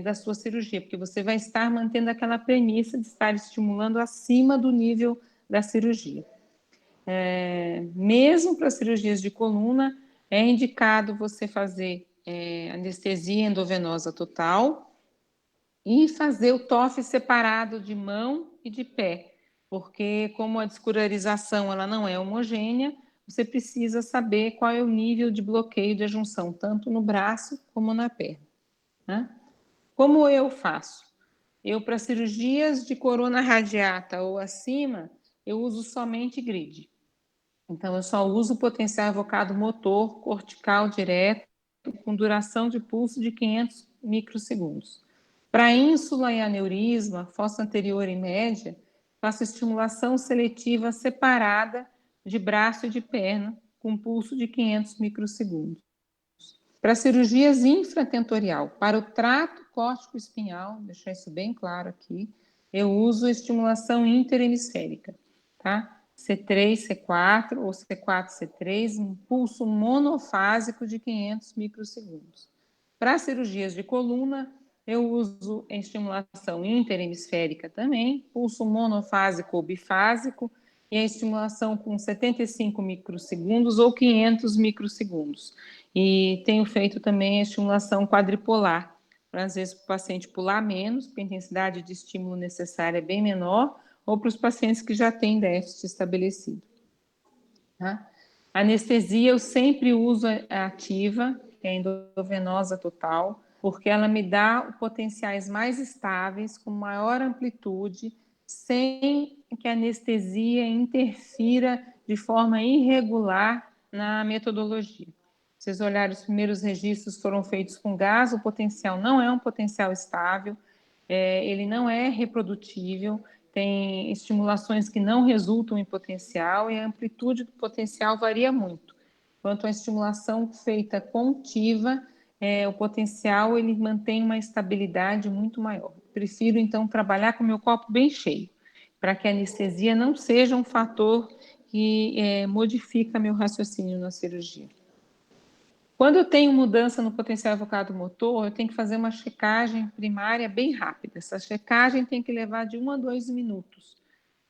da sua cirurgia, porque você vai estar mantendo aquela premissa de estar estimulando acima do nível da cirurgia. Mesmo para cirurgias de coluna, é indicado você fazer anestesia endovenosa total e fazer o TOF separado de mão e de pé, porque como a descolarização ela não é homogênea, você precisa saber qual é o nível de bloqueio da junção, tanto no braço como na perna, né? Como eu faço? Eu, para cirurgias de corona radiata ou acima, eu uso somente grid. Então, eu só uso o potencial evocado motor cortical direto com duração de pulso de 500 microsegundos. Para ínsula e aneurisma, fossa anterior e média, faço estimulação seletiva separada de braço e de perna com pulso de 500 microsegundos. Para cirurgias infratentorial, para o trato córtico-espinhal, deixar isso bem claro aqui, eu uso estimulação interhemisférica, tá? C3, C4 ou C4, C3, um pulso monofásico de 500 microsegundos. Para cirurgias de coluna, eu uso estimulação interhemisférica também, pulso monofásico ou bifásico, e a estimulação com 75 microsegundos ou 500 microsegundos. E tenho feito também a estimulação quadripolar, para às vezes o paciente pular menos, porque a intensidade de estímulo necessária é bem menor, ou para os pacientes que já têm déficit estabelecido. Tá? Anestesia eu sempre uso a ativa, que é a endovenosa total, porque ela me dá potenciais mais estáveis, com maior amplitude, sem que a anestesia interfira de forma irregular na metodologia. Vocês olharem, os primeiros registros foram feitos com gás, o potencial não é um potencial estável, ele não é reprodutível, tem estimulações que não resultam em potencial e a amplitude do potencial varia muito. Quanto à estimulação feita contiva, o potencial ele mantém uma estabilidade muito maior. Prefiro, então, trabalhar com o meu copo bem cheio, para que a anestesia não seja um fator que modifica meu raciocínio na cirurgia. Quando eu tenho mudança no potencial evocado motor, eu tenho que fazer uma checagem primária bem rápida. Essa checagem tem que levar de 1 a 2 minutos,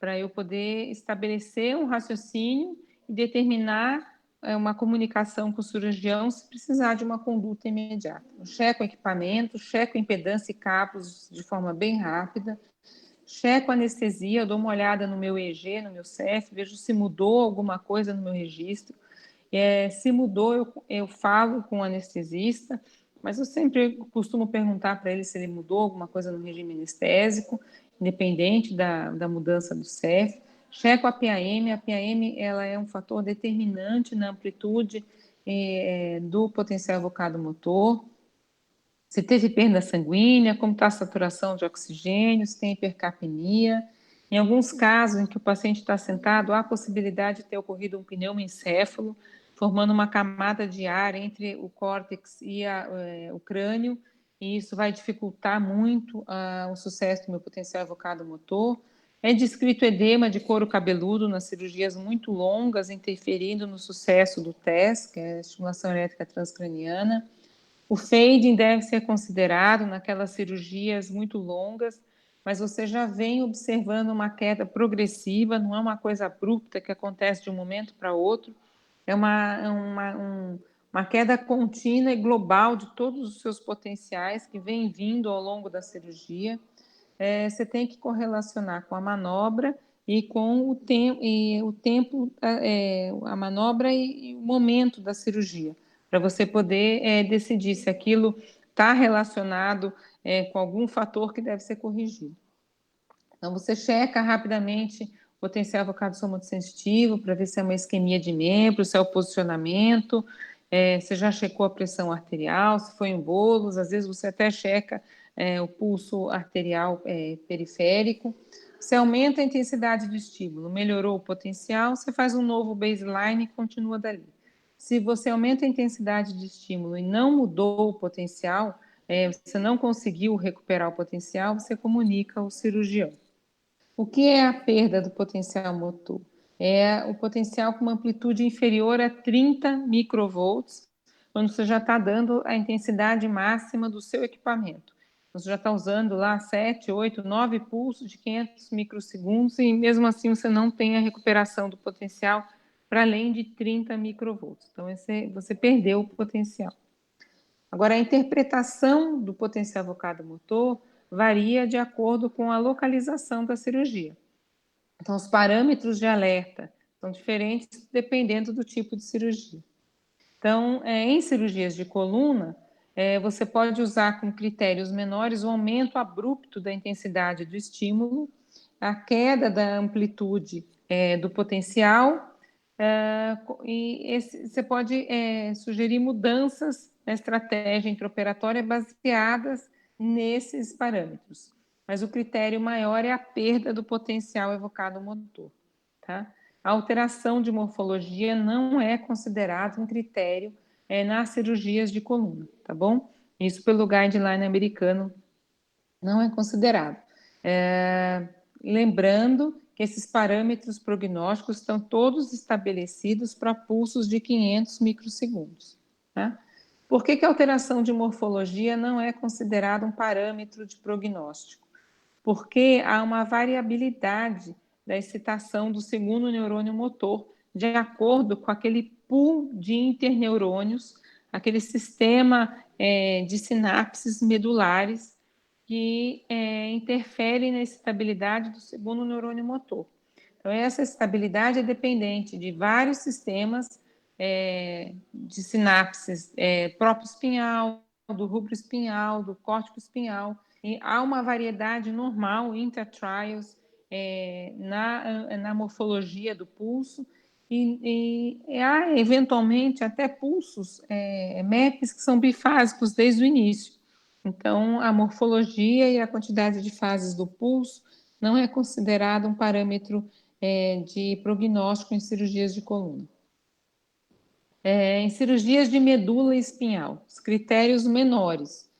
para eu poder estabelecer um raciocínio e determinar uma comunicação com o cirurgião se precisar de uma conduta imediata. Eu checo o equipamento, checo a impedância e cabos de forma bem rápida, checo a anestesia, eu dou uma olhada no meu EEG, no meu CEF, vejo se mudou alguma coisa no meu registro. Se mudou, eu falo com o anestesista, mas eu sempre costumo perguntar para ele se ele mudou alguma coisa no regime anestésico, independente da mudança do CEF. Checo a PAM ela é um fator determinante na amplitude do potencial evocado motor. Se teve perda sanguínea, como está a saturação de oxigênio, se tem hipercapnia. Em alguns casos em que o paciente está sentado, há a possibilidade de ter ocorrido um pneumoencéfalo, formando uma camada de ar entre o córtex e o crânio, e isso vai dificultar muito o sucesso do meu potencial evocado motor. É descrito edema de couro cabeludo nas cirurgias muito longas, interferindo no sucesso do TES, que é a estimulação elétrica transcraniana. O fading deve ser considerado naquelas cirurgias muito longas, mas você já vem observando uma queda progressiva, não é uma coisa abrupta que acontece de um momento para outro, é uma queda contínua e global de todos os seus potenciais que vem vindo ao longo da cirurgia. Você tem que correlacionar com a manobra e com o tempo, a manobra e o momento da cirurgia, para você poder decidir se aquilo está relacionado com algum fator que deve ser corrigido. Então, você checa rapidamente o potencial evocado somatossensitivo para ver se é uma isquemia de membro, se é o posicionamento, você já checou a pressão arterial, se foi em bolos, às vezes você até checa o pulso arterial periférico. Você aumenta a intensidade do estímulo, melhorou o potencial, você faz um novo baseline e continua dali. Se você aumenta a intensidade de estímulo e não mudou o potencial, você não conseguiu recuperar o potencial, você comunica ao cirurgião. O que é a perda do potencial motor? É o potencial com uma amplitude inferior a 30 microvolts, quando você já está dando a intensidade máxima do seu equipamento. Você já está usando lá 7, 8, 9 pulsos de 500 microsegundos e mesmo assim você não tem a recuperação do potencial para além de 30 microvolts. Então, você perdeu o potencial. Agora, a interpretação do potencial evocado motor varia de acordo com a localização da cirurgia. Então, os parâmetros de alerta são diferentes dependendo do tipo de cirurgia. Então, em cirurgias de coluna, você pode usar como critérios menores o aumento abrupto da intensidade do estímulo, a queda da amplitude do potencial, e você pode sugerir mudanças na estratégia intraoperatória baseadas nesses parâmetros. Mas o critério maior é a perda do potencial evocado motor, tá? A alteração de morfologia não é considerado um critério nas cirurgias de coluna, tá bom? Isso pelo guideline americano não é considerado. Lembrando que esses parâmetros prognósticos estão todos estabelecidos para pulsos de 500 microsegundos, tá? Por que a alteração de morfologia não é considerada um parâmetro de prognóstico? Porque há uma variabilidade da excitação do segundo neurônio motor, de acordo com aquele pool de interneurônios, aquele sistema de sinapses medulares que interfere na estabilidade do segundo neurônio motor. Então, essa estabilidade é dependente de vários sistemas de sinapses próprio espinhal, do rubro espinhal, do córtico espinhal, e há uma variedade normal intra-trials na morfologia do pulso, e há eventualmente até pulsos MEPs que são bifásicos desde o início. Então, a morfologia e a quantidade de fases do pulso não é considerado um parâmetro de prognóstico em cirurgias de coluna. Em cirurgias de medula espinhal, os critérios menores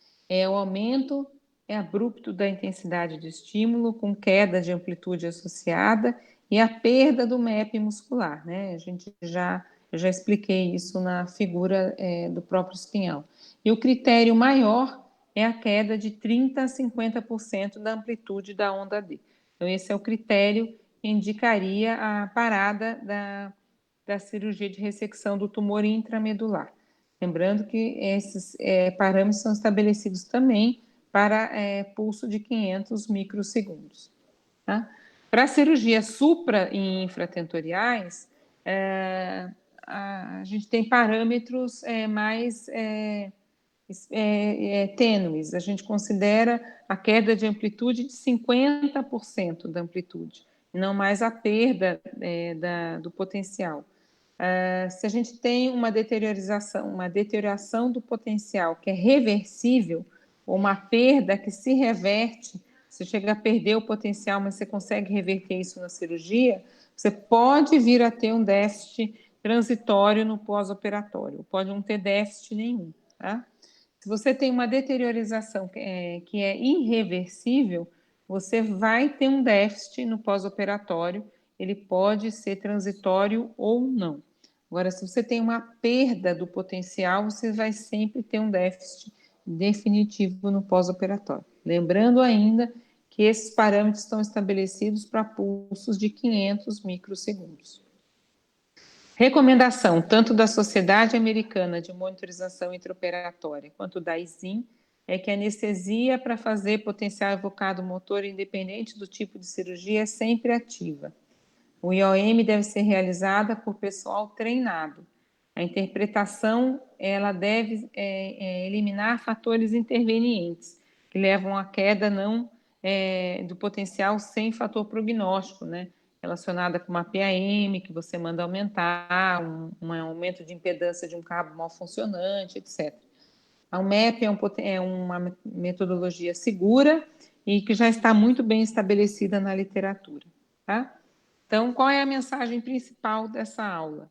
o aumento abrupto da intensidade do estímulo, com queda de amplitude associada, e a perda do MEP muscular, né? Eu já expliquei isso na figura do próprio espinhal. E o critério maior é a queda de 30% a 50% da amplitude da onda D. Então, esse é o critério que indicaria a parada da cirurgia de ressecção do tumor intramedular. Lembrando que esses parâmetros são estabelecidos também para pulso de 500 microsegundos. Tá? Para cirurgias supra e infratentoriais, a gente tem parâmetros mais tênues. A gente considera a queda de amplitude de 50% da amplitude, não mais a perda do potencial. Se a gente tem uma deterioração do potencial que é reversível, ou uma perda que se reverte, você chega a perder o potencial, mas você consegue reverter isso na cirurgia, você pode vir a ter um déficit transitório no pós-operatório, pode não ter déficit nenhum, tá? Se você tem uma deteriorização que é irreversível, você vai ter um déficit no pós-operatório, ele pode ser transitório ou não. Agora, se você tem uma perda do potencial, você vai sempre ter um déficit definitivo no pós-operatório. Lembrando ainda que esses parâmetros estão estabelecidos para pulsos de 500 microsegundos. Recomendação, tanto da Sociedade Americana de Monitorização Intraoperatória quanto da ISIM, é que a anestesia para fazer potencial evocado motor, independente do tipo de cirurgia, é sempre ativa. O IOM deve ser realizada por pessoal treinado. A interpretação, ela deve eliminar fatores intervenientes, que levam à queda do potencial sem fator prognóstico, né? Relacionada com uma PAM, que você manda aumentar, um aumento de impedância de um cabo mal funcionante, etc. A UMEP é uma metodologia segura e que já está muito bem estabelecida na literatura, tá? Então, qual é a mensagem principal dessa aula?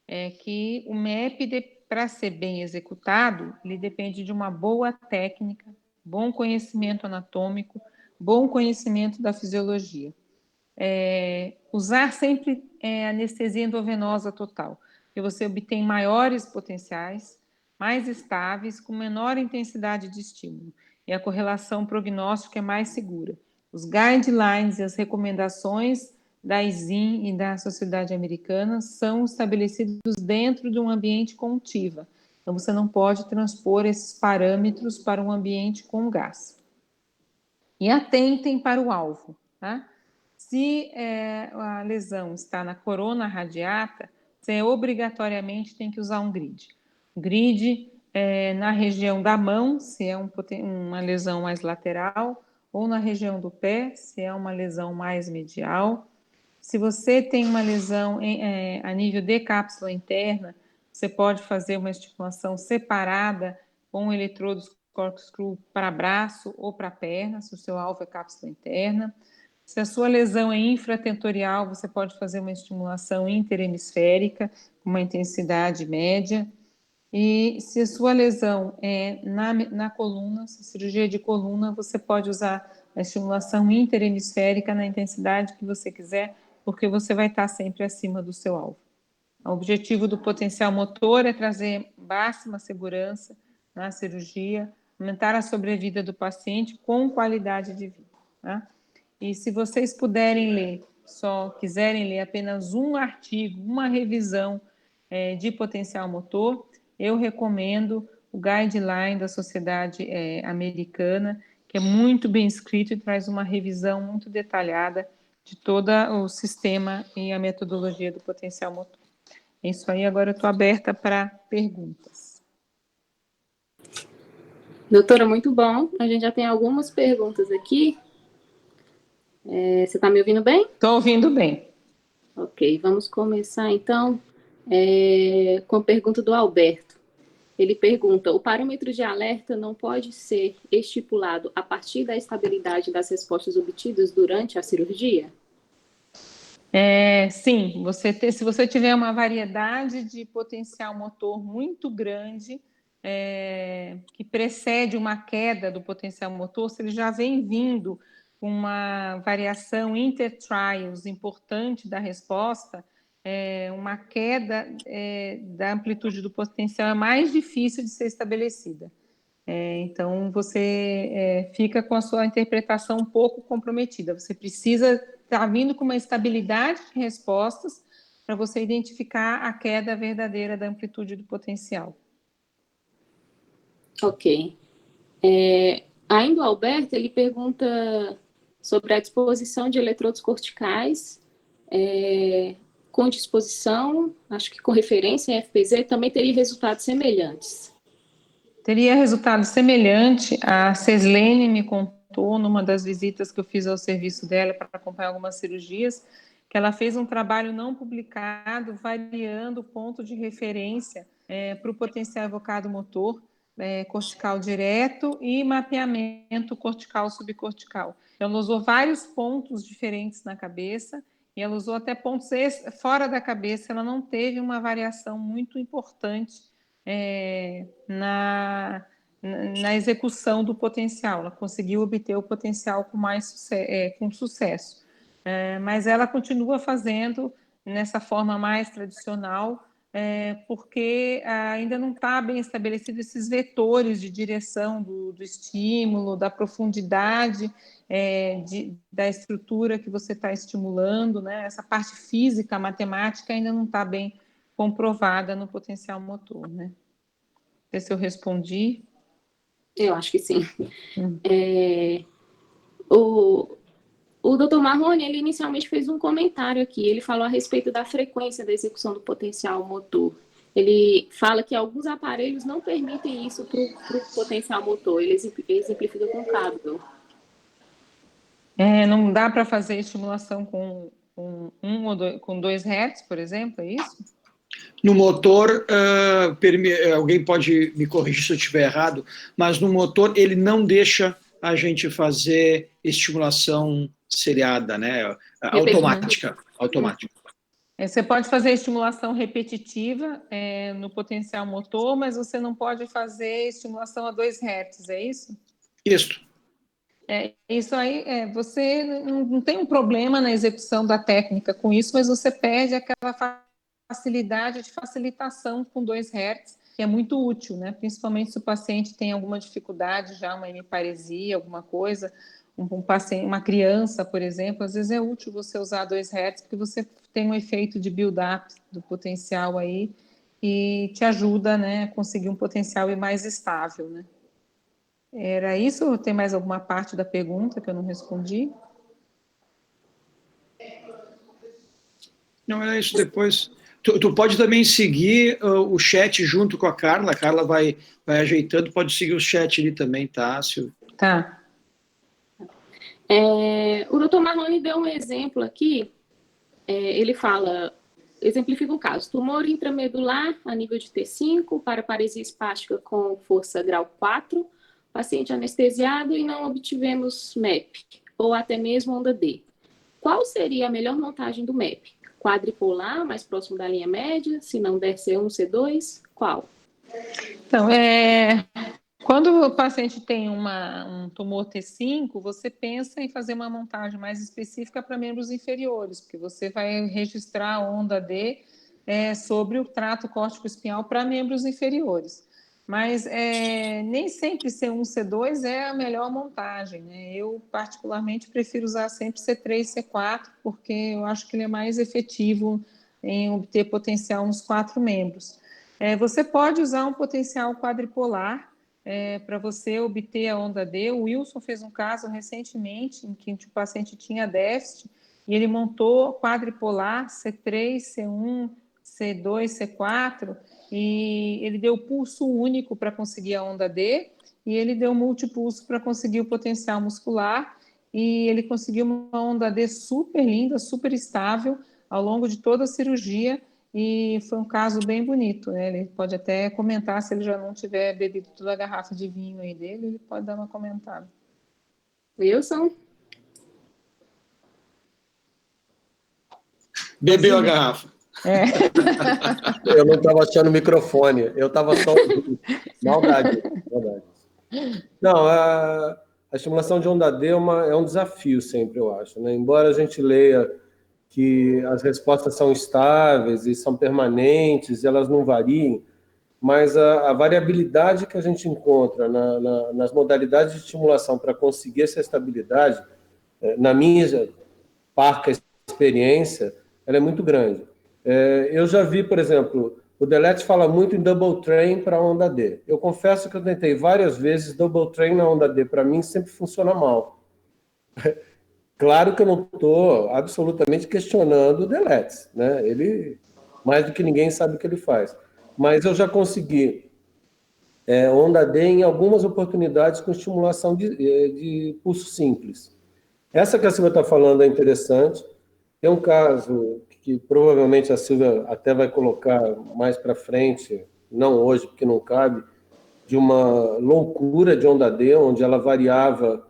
É que o MEP, para ser bem executado, ele depende de uma boa técnica, bom conhecimento anatômico, bom conhecimento da fisiologia. Usar sempre anestesia endovenosa total, que você obtém maiores potenciais, mais estáveis, com menor intensidade de estímulo, e a correlação prognóstica é mais segura. Os guidelines e as recomendações da ISIM e da Sociedade Americana são estabelecidos dentro de um ambiente contiva. Então, você não pode transpor esses parâmetros para um ambiente com gás. E atentem para o alvo, tá? Se a lesão está na corona radiata, você obrigatoriamente tem que usar um grid. Grid na região da mão, se é uma lesão mais lateral, ou na região do pé, se é uma lesão mais medial. Se você tem uma lesão a nível de cápsula interna, você pode fazer uma estimulação separada com eletrodos corkscrew para braço ou para perna, se o seu alvo é cápsula interna. Se a sua lesão é infratentorial, você pode fazer uma estimulação interhemisférica com uma intensidade média. E se a sua lesão é na coluna, se cirurgia de coluna, você pode usar a estimulação interhemisférica na intensidade que você quiser, porque você vai estar sempre acima do seu alvo. O objetivo do potencial motor é trazer máxima segurança na cirurgia, aumentar a sobrevida do paciente com qualidade de vida, tá? E se vocês puderem ler, quiserem ler apenas um artigo, uma revisão de potencial motor, eu recomendo o guideline da Sociedade Americana, que é muito bem escrito e traz uma revisão muito detalhada de todo o sistema e a metodologia do potencial motor. É isso aí, agora eu estou aberta para perguntas. Doutora, muito bom. A gente já tem algumas perguntas aqui. Você está me ouvindo bem? Estou ouvindo bem. Ok, vamos começar então com a pergunta do Alberto. Ele pergunta: o parâmetro de alerta não pode ser estipulado a partir da estabilidade das respostas obtidas durante a cirurgia? Sim, se você tiver uma variedade de potencial motor muito grande, que precede uma queda do potencial motor, se ele já vem vindo com uma variação intertrials importante da resposta, uma queda da amplitude do potencial é mais difícil de ser estabelecida. Então, você fica com a sua interpretação um pouco comprometida. Você precisa estar vindo com uma estabilidade de respostas para você identificar a queda verdadeira da amplitude do potencial. Ok. Ainda o Alberto, ele pergunta sobre a disposição de eletrodos corticais com disposição, acho que com referência em FPZ, também teria resultados semelhantes. Teria resultado semelhante. A Ceslene me contou, numa das visitas que eu fiz ao serviço dela para acompanhar algumas cirurgias, que ela fez um trabalho não publicado, variando o ponto de referência para o potencial evocado motor, cortical direto e mapeamento cortical subcortical. Então, ela usou vários pontos diferentes na cabeça, e ela usou até pontos fora da cabeça, ela não teve uma variação muito importante na execução do potencial, ela conseguiu obter o potencial com sucesso. Mas ela continua fazendo nessa forma mais tradicional, porque ainda não está bem estabelecido esses vetores de direção do estímulo, da profundidade da estrutura que você está estimulando, né? Essa parte física, matemática, ainda não está bem comprovada no potencial motor, né? Não sei se eu respondi. Eu acho que sim. O Dr. Marrone, ele inicialmente fez um comentário aqui, ele falou a respeito da frequência da execução do potencial motor. Ele fala que alguns aparelhos não permitem isso para o potencial motor, ele exemplifica com cabo. Não dá para fazer estimulação com 2 Hz, por exemplo, é isso? No motor, alguém pode me corrigir se eu estiver errado, mas no motor ele não deixa a gente fazer estimulação seriada, né? Automática. Você pode fazer estimulação repetitiva no potencial motor, mas você não pode fazer estimulação a 2 Hz, é isso? Isso. Isso aí, você não tem um problema na execução da técnica com isso, mas você perde aquela facilidade de facilitação com 2 Hz, que é muito útil, né? Principalmente se o paciente tem alguma dificuldade, já uma hemiparesia, alguma coisa, uma criança, por exemplo, às vezes é útil você usar 2 Hz, porque você tem um efeito de build-up do potencial aí e te ajuda, né, a conseguir um potencial mais estável, né? Era isso ou tem mais alguma parte da pergunta que eu não respondi? Não, é isso depois. Tu pode também seguir o chat junto com a Carla vai ajeitando, pode seguir o chat ali também, tá, Silvia? Tá. O doutor Marrone deu um exemplo aqui, ele fala, exemplifica um caso, tumor intramedular a nível de T5, para paresia espástica com força grau 4, paciente anestesiado e não obtivemos MEP, ou até mesmo onda D. Qual seria a melhor montagem do MEP? Quadripolar, mais próximo da linha média, se não der C1, C2, qual? Então, quando o paciente tem um tumor T5, você pensa em fazer uma montagem mais específica para membros inferiores, porque você vai registrar a onda D sobre o trato córtico-espinhal para membros inferiores. Mas nem sempre C1, C2 é a melhor montagem, né? Eu, particularmente, prefiro usar sempre C3, C4, porque eu acho que ele é mais efetivo em obter potencial nos 4 membros. Você pode usar um potencial quadripolar para você obter a onda D. O Wilson fez um caso recentemente em que o paciente tinha déficit e ele montou quadripolar C3, C1, C2, C4 e ele deu pulso único para conseguir a onda D e ele deu multipulso para conseguir o potencial muscular e ele conseguiu uma onda D super linda, super estável ao longo de toda a cirurgia. E foi um caso bem bonito, né? Ele pode até comentar, se ele já não tiver bebido toda a garrafa de vinho aí dele, ele pode dar uma comentada. Wilson? Bebeu a garrafa. Eu não estava achando o microfone, eu estava só ouvindo. Maldade. Não, a estimulação de onda D é um desafio sempre, eu acho, né? Embora a gente leia que as respostas são estáveis e são permanentes, elas não variem, mas a variabilidade que a gente encontra nas modalidades de estimulação para conseguir essa estabilidade, na minha parca experiência, ela é muito grande. Eu já vi, por exemplo, o Delete fala muito em double train para a onda D. Eu confesso que eu tentei várias vezes double train na onda D, para mim sempre funciona mal. Claro que eu não estou absolutamente questionando o Delete, né? Ele, mais do que ninguém, sabe o que ele faz. Mas eu já consegui onda D em algumas oportunidades com estimulação de pulso simples. Essa que a Silvia está falando é interessante. Tem um caso que provavelmente a Silvia até vai colocar mais para frente, não hoje, porque não cabe, de uma loucura de onda D, onde ela variava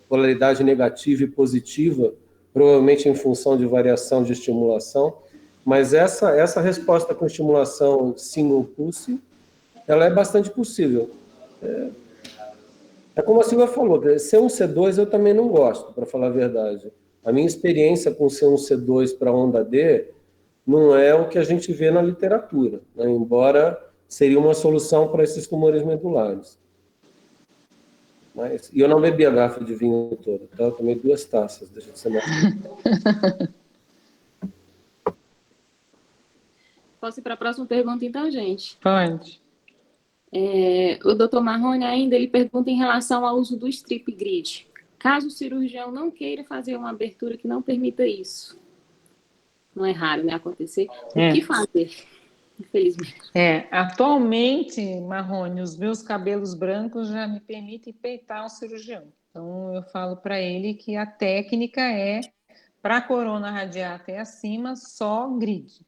polaridade negativa e positiva, provavelmente em função de variação de estimulação, mas essa resposta com estimulação single pulse ela é bastante possível. É como a Silvia falou, C1, C2 eu também não gosto, para falar a verdade. A minha experiência com C1, C2 para onda D não é o que a gente vê na literatura, né? Embora seria uma solução para esses tumores medulares. E eu não bebi a garrafa de vinho toda, tá? Eu tomei 2 taças, deixa de ser mais. Posso ir para a próxima pergunta, então, gente? Pode. O doutor Marrone ainda, ele pergunta em relação ao uso do strip grid. Caso o cirurgião não queira fazer uma abertura que não permita isso, não é raro, né, acontecer, o que fazer? Infelizmente. Atualmente, Marrone, os meus cabelos brancos já me permitem peitar o cirurgião. Então, eu falo para ele que a técnica é, para a corona radiata e acima, só grid.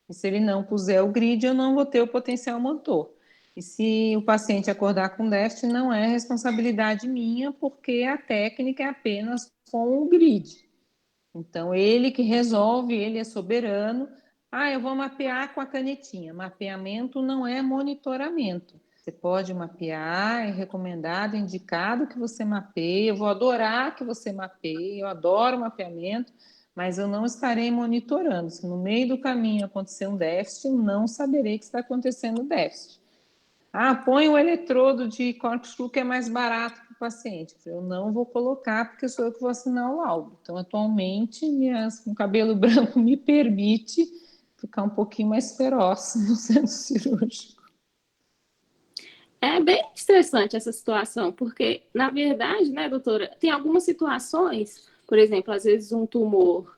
E se ele não puser o grid, eu não vou ter o potencial motor. E se o paciente acordar com déficit, não é responsabilidade minha, porque a técnica é apenas com o grid. Então, ele que resolve, ele é soberano. Eu vou mapear com a canetinha. Mapeamento não é monitoramento. Você pode mapear, é recomendado, indicado que você mapeie. Eu vou adorar que você mapeie, eu adoro mapeamento, mas eu não estarei monitorando. Se no meio do caminho acontecer um déficit, eu não saberei que está acontecendo déficit. Põe o eletrodo de corkscrew que é mais barato para o paciente. Eu não vou colocar porque sou eu que vou assinar o laudo. Então, atualmente, o cabelo branco me permite ficar um pouquinho mais feroz no centro cirúrgico. É bem estressante essa situação, porque, na verdade, né, doutora, tem algumas situações, por exemplo, às vezes um tumor,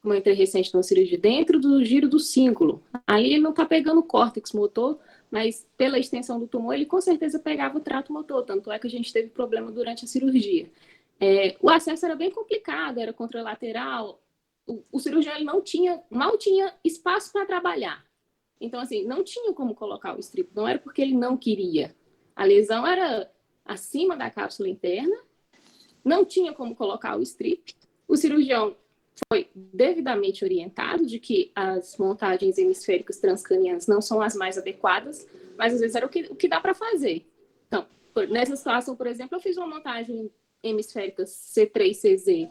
como eu entrei recente numa cirurgia, dentro do giro do cíngulo, aí ele não está pegando o córtex motor, mas pela extensão do tumor, ele com certeza pegava o trato motor, tanto é que a gente teve problema durante a cirurgia. O acesso era bem complicado, era contralateral, o cirurgião ele mal tinha espaço para trabalhar. Então, assim, não tinha como colocar o strip, não era porque ele não queria. A lesão era acima da cápsula interna, não tinha como colocar o strip, o cirurgião foi devidamente orientado de que as montagens hemisféricas transcranianas não são as mais adequadas, mas às vezes era o que dá para fazer. Então, nessa situação, por exemplo, eu fiz uma montagem hemisférica C3-CZ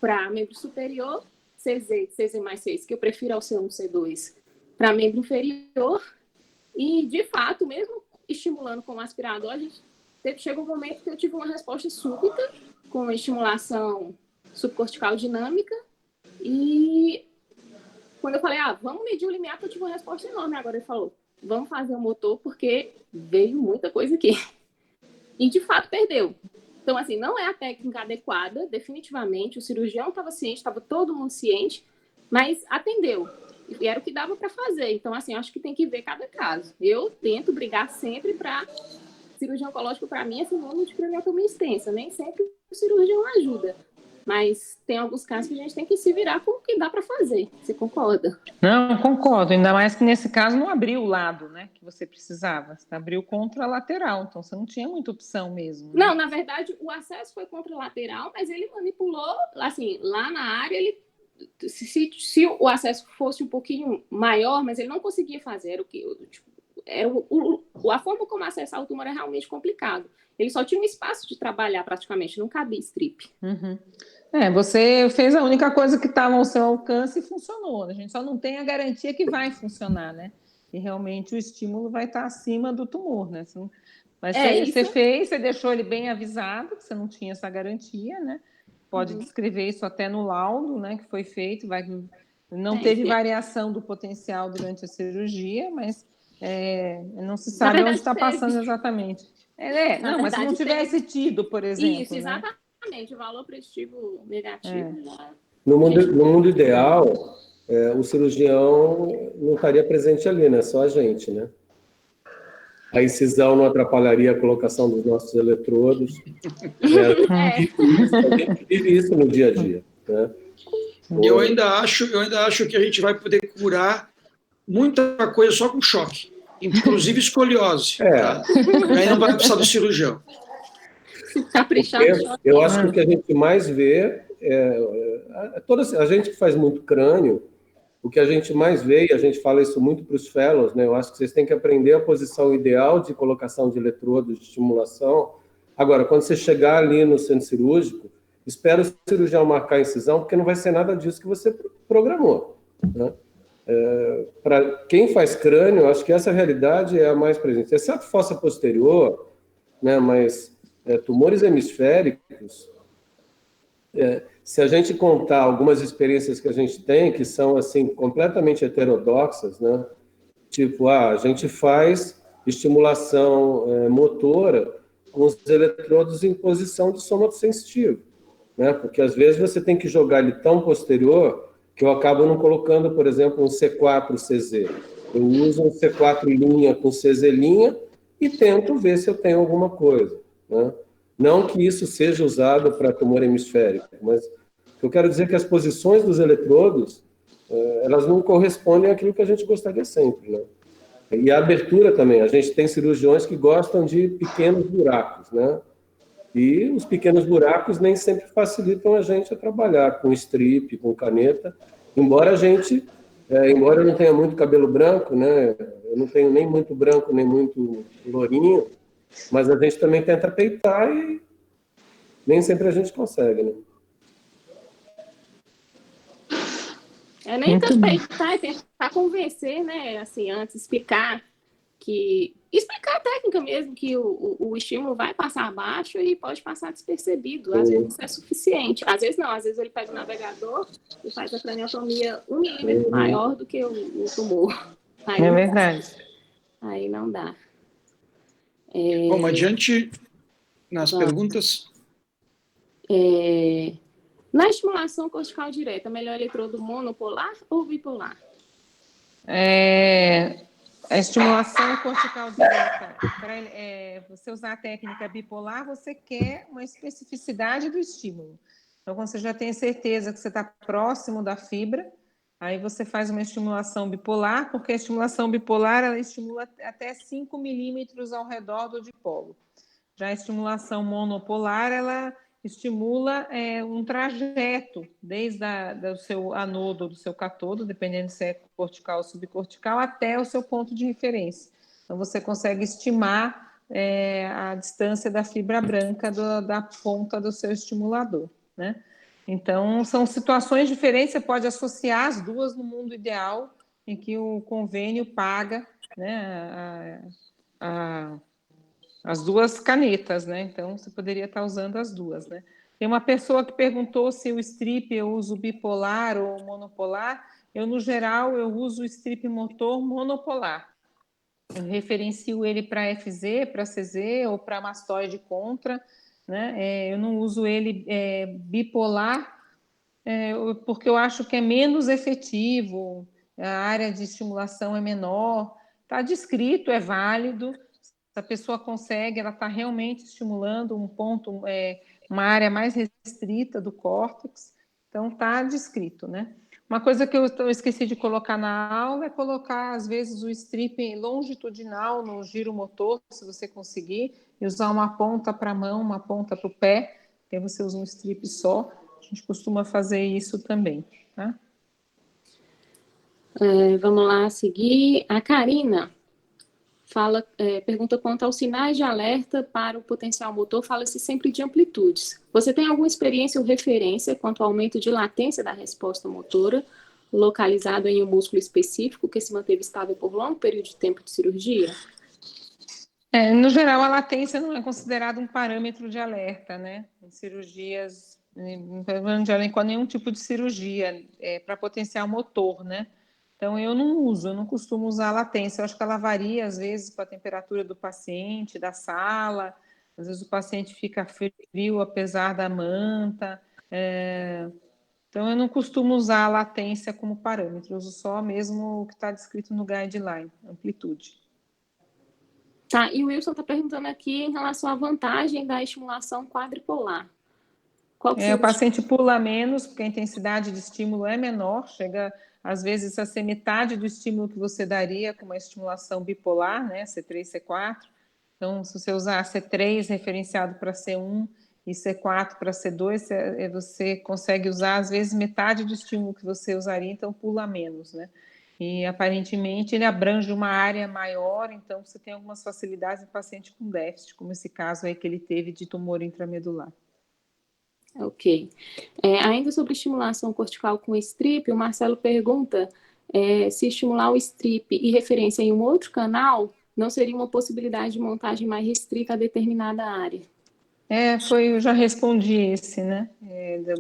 para membro superior, CZ mais 6, que eu prefiro ao C1, C2, para membro inferior, e de fato, mesmo estimulando com o aspirador, chegou um momento que eu tive uma resposta súbita com a estimulação subcortical dinâmica, e quando eu falei, vamos medir o limiar, eu tive uma resposta enorme. Agora ele falou, vamos fazer o motor, porque veio muita coisa aqui. E de fato perdeu. Então, assim, não é a técnica adequada, definitivamente. O cirurgião estava ciente, estava todo mundo ciente, mas atendeu. E era o que dava para fazer. Então, assim, acho que tem que ver cada caso. Eu tento brigar sempre para cirurgia oncológica, para mim, é sinônimo de craniotomia extensa. Nem sempre o cirurgião ajuda. Mas tem alguns casos que a gente tem que se virar com o que dá para fazer. Você concorda? Não, concordo. Ainda mais que nesse caso não abriu o lado, né, que você precisava. Você abriu contralateral, então você não tinha muita opção mesmo. Né? Não, na verdade, o acesso foi contralateral, mas ele manipulou, assim, lá na área, se o acesso fosse um pouquinho maior, mas ele não conseguia fazer, a forma como acessar o tumor é realmente complicado. Ele só tinha um espaço de trabalhar praticamente, não cabia strip. Uhum. Você fez a única coisa que estava ao seu alcance e funcionou. A gente só não tem a garantia que vai funcionar, né? E realmente o estímulo vai estar acima do tumor, né? Mas você fez, você deixou ele bem avisado, que você não tinha essa garantia, né? Pode descrever isso até no laudo, né? Que foi feito, não teve variação do potencial durante a cirurgia, mas não se sabe onde está passando exatamente. Mas se não tivesse tido, por exemplo. Isso, exatamente, o valor preditivo negativo. No mundo ideal, o cirurgião não estaria presente ali, né? Só a gente, né? A incisão não atrapalharia a colocação dos nossos eletrodos. A gente vive isso no dia a dia. Né? Eu ainda acho que a gente vai poder curar muita coisa só com choque, inclusive escoliose. Tá? Aí não vai precisar do cirurgião. Eu acho que o que a gente mais vê toda a gente que faz muito crânio, o que a gente mais vê, e a gente fala isso muito para os fellows, né? Eu acho que vocês têm que aprender a posição ideal de colocação de eletrodos de estimulação. Agora, quando você chegar ali no centro cirúrgico, espera o cirurgião marcar a incisão, porque não vai ser nada disso que você programou, né? Para quem faz crânio, acho que essa realidade é a mais presente. Exceto fossa posterior, né? Mas tumores hemisféricos, se a gente contar algumas experiências que a gente tem, que são assim completamente heterodoxas, né? Tipo, a gente faz estimulação motora com os eletrodos em posição de somatosensitivo, né? Porque às vezes você tem que jogar ele tão posterior que eu acabo não colocando, por exemplo, um C4-CZ. Eu uso um C4 linha com CZ linha e tento ver se eu tenho alguma coisa, né? Não que isso seja usado para tumor hemisférico, mas eu quero dizer que as posições dos eletrodos, elas não correspondem àquilo que a gente gostaria sempre, né? E a abertura também, a gente tem cirurgiões que gostam de pequenos buracos, né? E os pequenos buracos nem sempre facilitam a gente a trabalhar com strip, com caneta, embora embora eu não tenha muito cabelo branco, né? Eu não tenho nem muito branco, nem muito lourinho, mas a gente também tenta peitar e nem sempre a gente consegue, né? Nem tanto peitar, é tentar convencer, né? Assim, antes, explicar a técnica mesmo, que o estímulo vai passar abaixo e pode passar despercebido. Às vezes isso é suficiente. Às vezes não, às vezes ele pega o navegador e faz a craniotomia 1 milímetro maior do que o tumor. Aí, É verdade. Aí não dá. Vamos adiante nas perguntas. Na estimulação cortical direta, melhor eletrodo monopolar ou bipolar? A estimulação cortical direta, para você usar a técnica bipolar, você quer uma especificidade do estímulo. Então, quando você já tem certeza que você está próximo da fibra, aí você faz uma estimulação bipolar, porque a estimulação bipolar ela estimula até 5 milímetros ao redor do dipolo. Já a estimulação monopolar, ela estimula um trajeto, desde do seu anodo, do seu catodo, dependendo se é cortical ou subcortical, até o seu ponto de referência. Então, você consegue estimar a distância da fibra branca da ponta do seu estimulador, né? Então, são situações diferentes, você pode associar as duas no mundo ideal, em que o convênio paga, né, as duas canetas, né? Então, você poderia estar usando as duas, né? Tem uma pessoa que perguntou se o strip eu uso bipolar ou monopolar. Eu, no geral, eu uso o strip motor monopolar. Eu referencio ele para FZ, para CZ ou para mastoide contra, né? Eu não uso ele bipolar, porque eu acho que é menos efetivo, a área de estimulação é menor, está descrito, é válido. Se a pessoa consegue, ela está realmente estimulando um ponto, uma área mais restrita do córtex, então está descrito, né? Uma coisa que eu esqueci de colocar na aula é colocar, às vezes, o strip longitudinal no giro motor, se você conseguir, e usar uma ponta para a mão, uma ponta para o pé, aí você usa um strip só. A gente costuma fazer isso também, tá? Vamos lá seguir. A Karina pergunta quanto aos sinais de alerta para o potencial motor, fala-se sempre de amplitudes. Você tem alguma experiência ou referência quanto ao aumento de latência da resposta motora, localizado em um músculo específico que se manteve estável por longo período de tempo de cirurgia? No geral, a latência não é considerada um parâmetro de alerta, né? Em cirurgias, com nenhum tipo de cirurgia para potencial motor, né? Então, eu não costumo usar a latência. Eu acho que ela varia, às vezes, com a temperatura do paciente, da sala. Às vezes o paciente fica frio, apesar da manta. Então, eu não costumo usar a latência como parâmetro. Eu uso só mesmo o que está descrito no guideline, amplitude. Tá, e o Wilson está perguntando aqui em relação à vantagem da estimulação quadripolar. Qual que O paciente pula menos, porque a intensidade de estímulo é menor, chega às vezes a ser metade do estímulo que você daria com uma estimulação bipolar, né, C3, C4. Então, se você usar C3 referenciado para C1 e C4 para C2, você consegue usar, às vezes, metade do estímulo que você usaria, então pula menos, né? E, aparentemente, ele abrange uma área maior, então você tem algumas facilidades em paciente com déficit, como esse caso aí que ele teve de tumor intramedular. Ok. Ainda sobre estimulação cortical com strip, o Marcelo pergunta se estimular o strip e referência em um outro canal não seria uma possibilidade de montagem mais restrita a determinada área. Eu já respondi esse, né?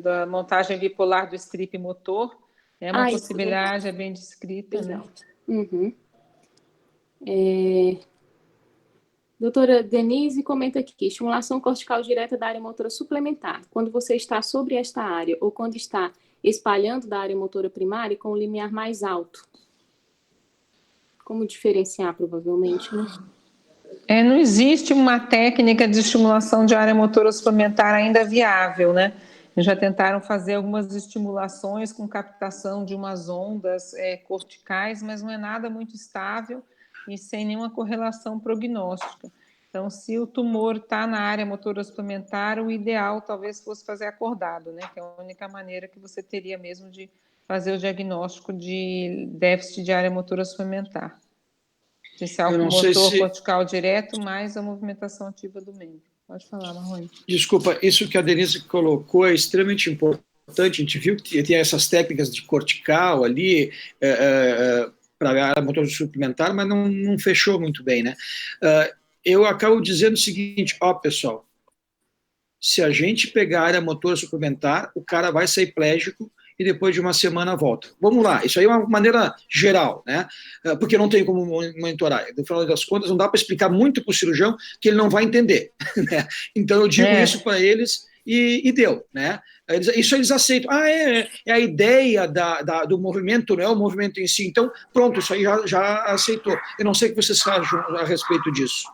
Da montagem bipolar do strip motor. É uma possibilidade, é bem descrita, né? Uhum. Doutora Denise comenta aqui, estimulação cortical direta da área motora suplementar. Quando você está sobre esta área ou quando está espalhando da área motora primária com o limiar mais alto. Como diferenciar, provavelmente, né? Não existe uma técnica de estimulação de área motora suplementar ainda viável, né? Já tentaram fazer algumas estimulações com captação de umas ondas corticais, mas não é nada muito estável e sem nenhuma correlação prognóstica. Então, se o tumor está na área motora suplementar, o ideal talvez fosse fazer acordado, né? Que é a única maneira que você teria mesmo de fazer o diagnóstico de déficit de área motora suplementar. Especial com motor cortical direto, mais a movimentação ativa do membro. Pode falar, Marrone. Desculpa, isso que a Denise colocou é extremamente importante. A gente viu que tem essas técnicas de cortical ali para a área motora suplementar, mas não fechou muito bem, né? Eu acabo dizendo o seguinte, pessoal, se a gente pegar a área motora suplementar, o cara vai sair plégico e depois de uma semana volta. Vamos lá, isso aí é uma maneira geral, né? Porque não tem como monitorar. No final das contas, não dá para explicar muito para o cirurgião que ele não vai entender, né? Então, eu digo isso para eles e deu, né? Isso eles aceitam. É a ideia do movimento, não é o movimento em si. Então, pronto, isso aí já aceitou. Eu não sei o que vocês acham a respeito disso.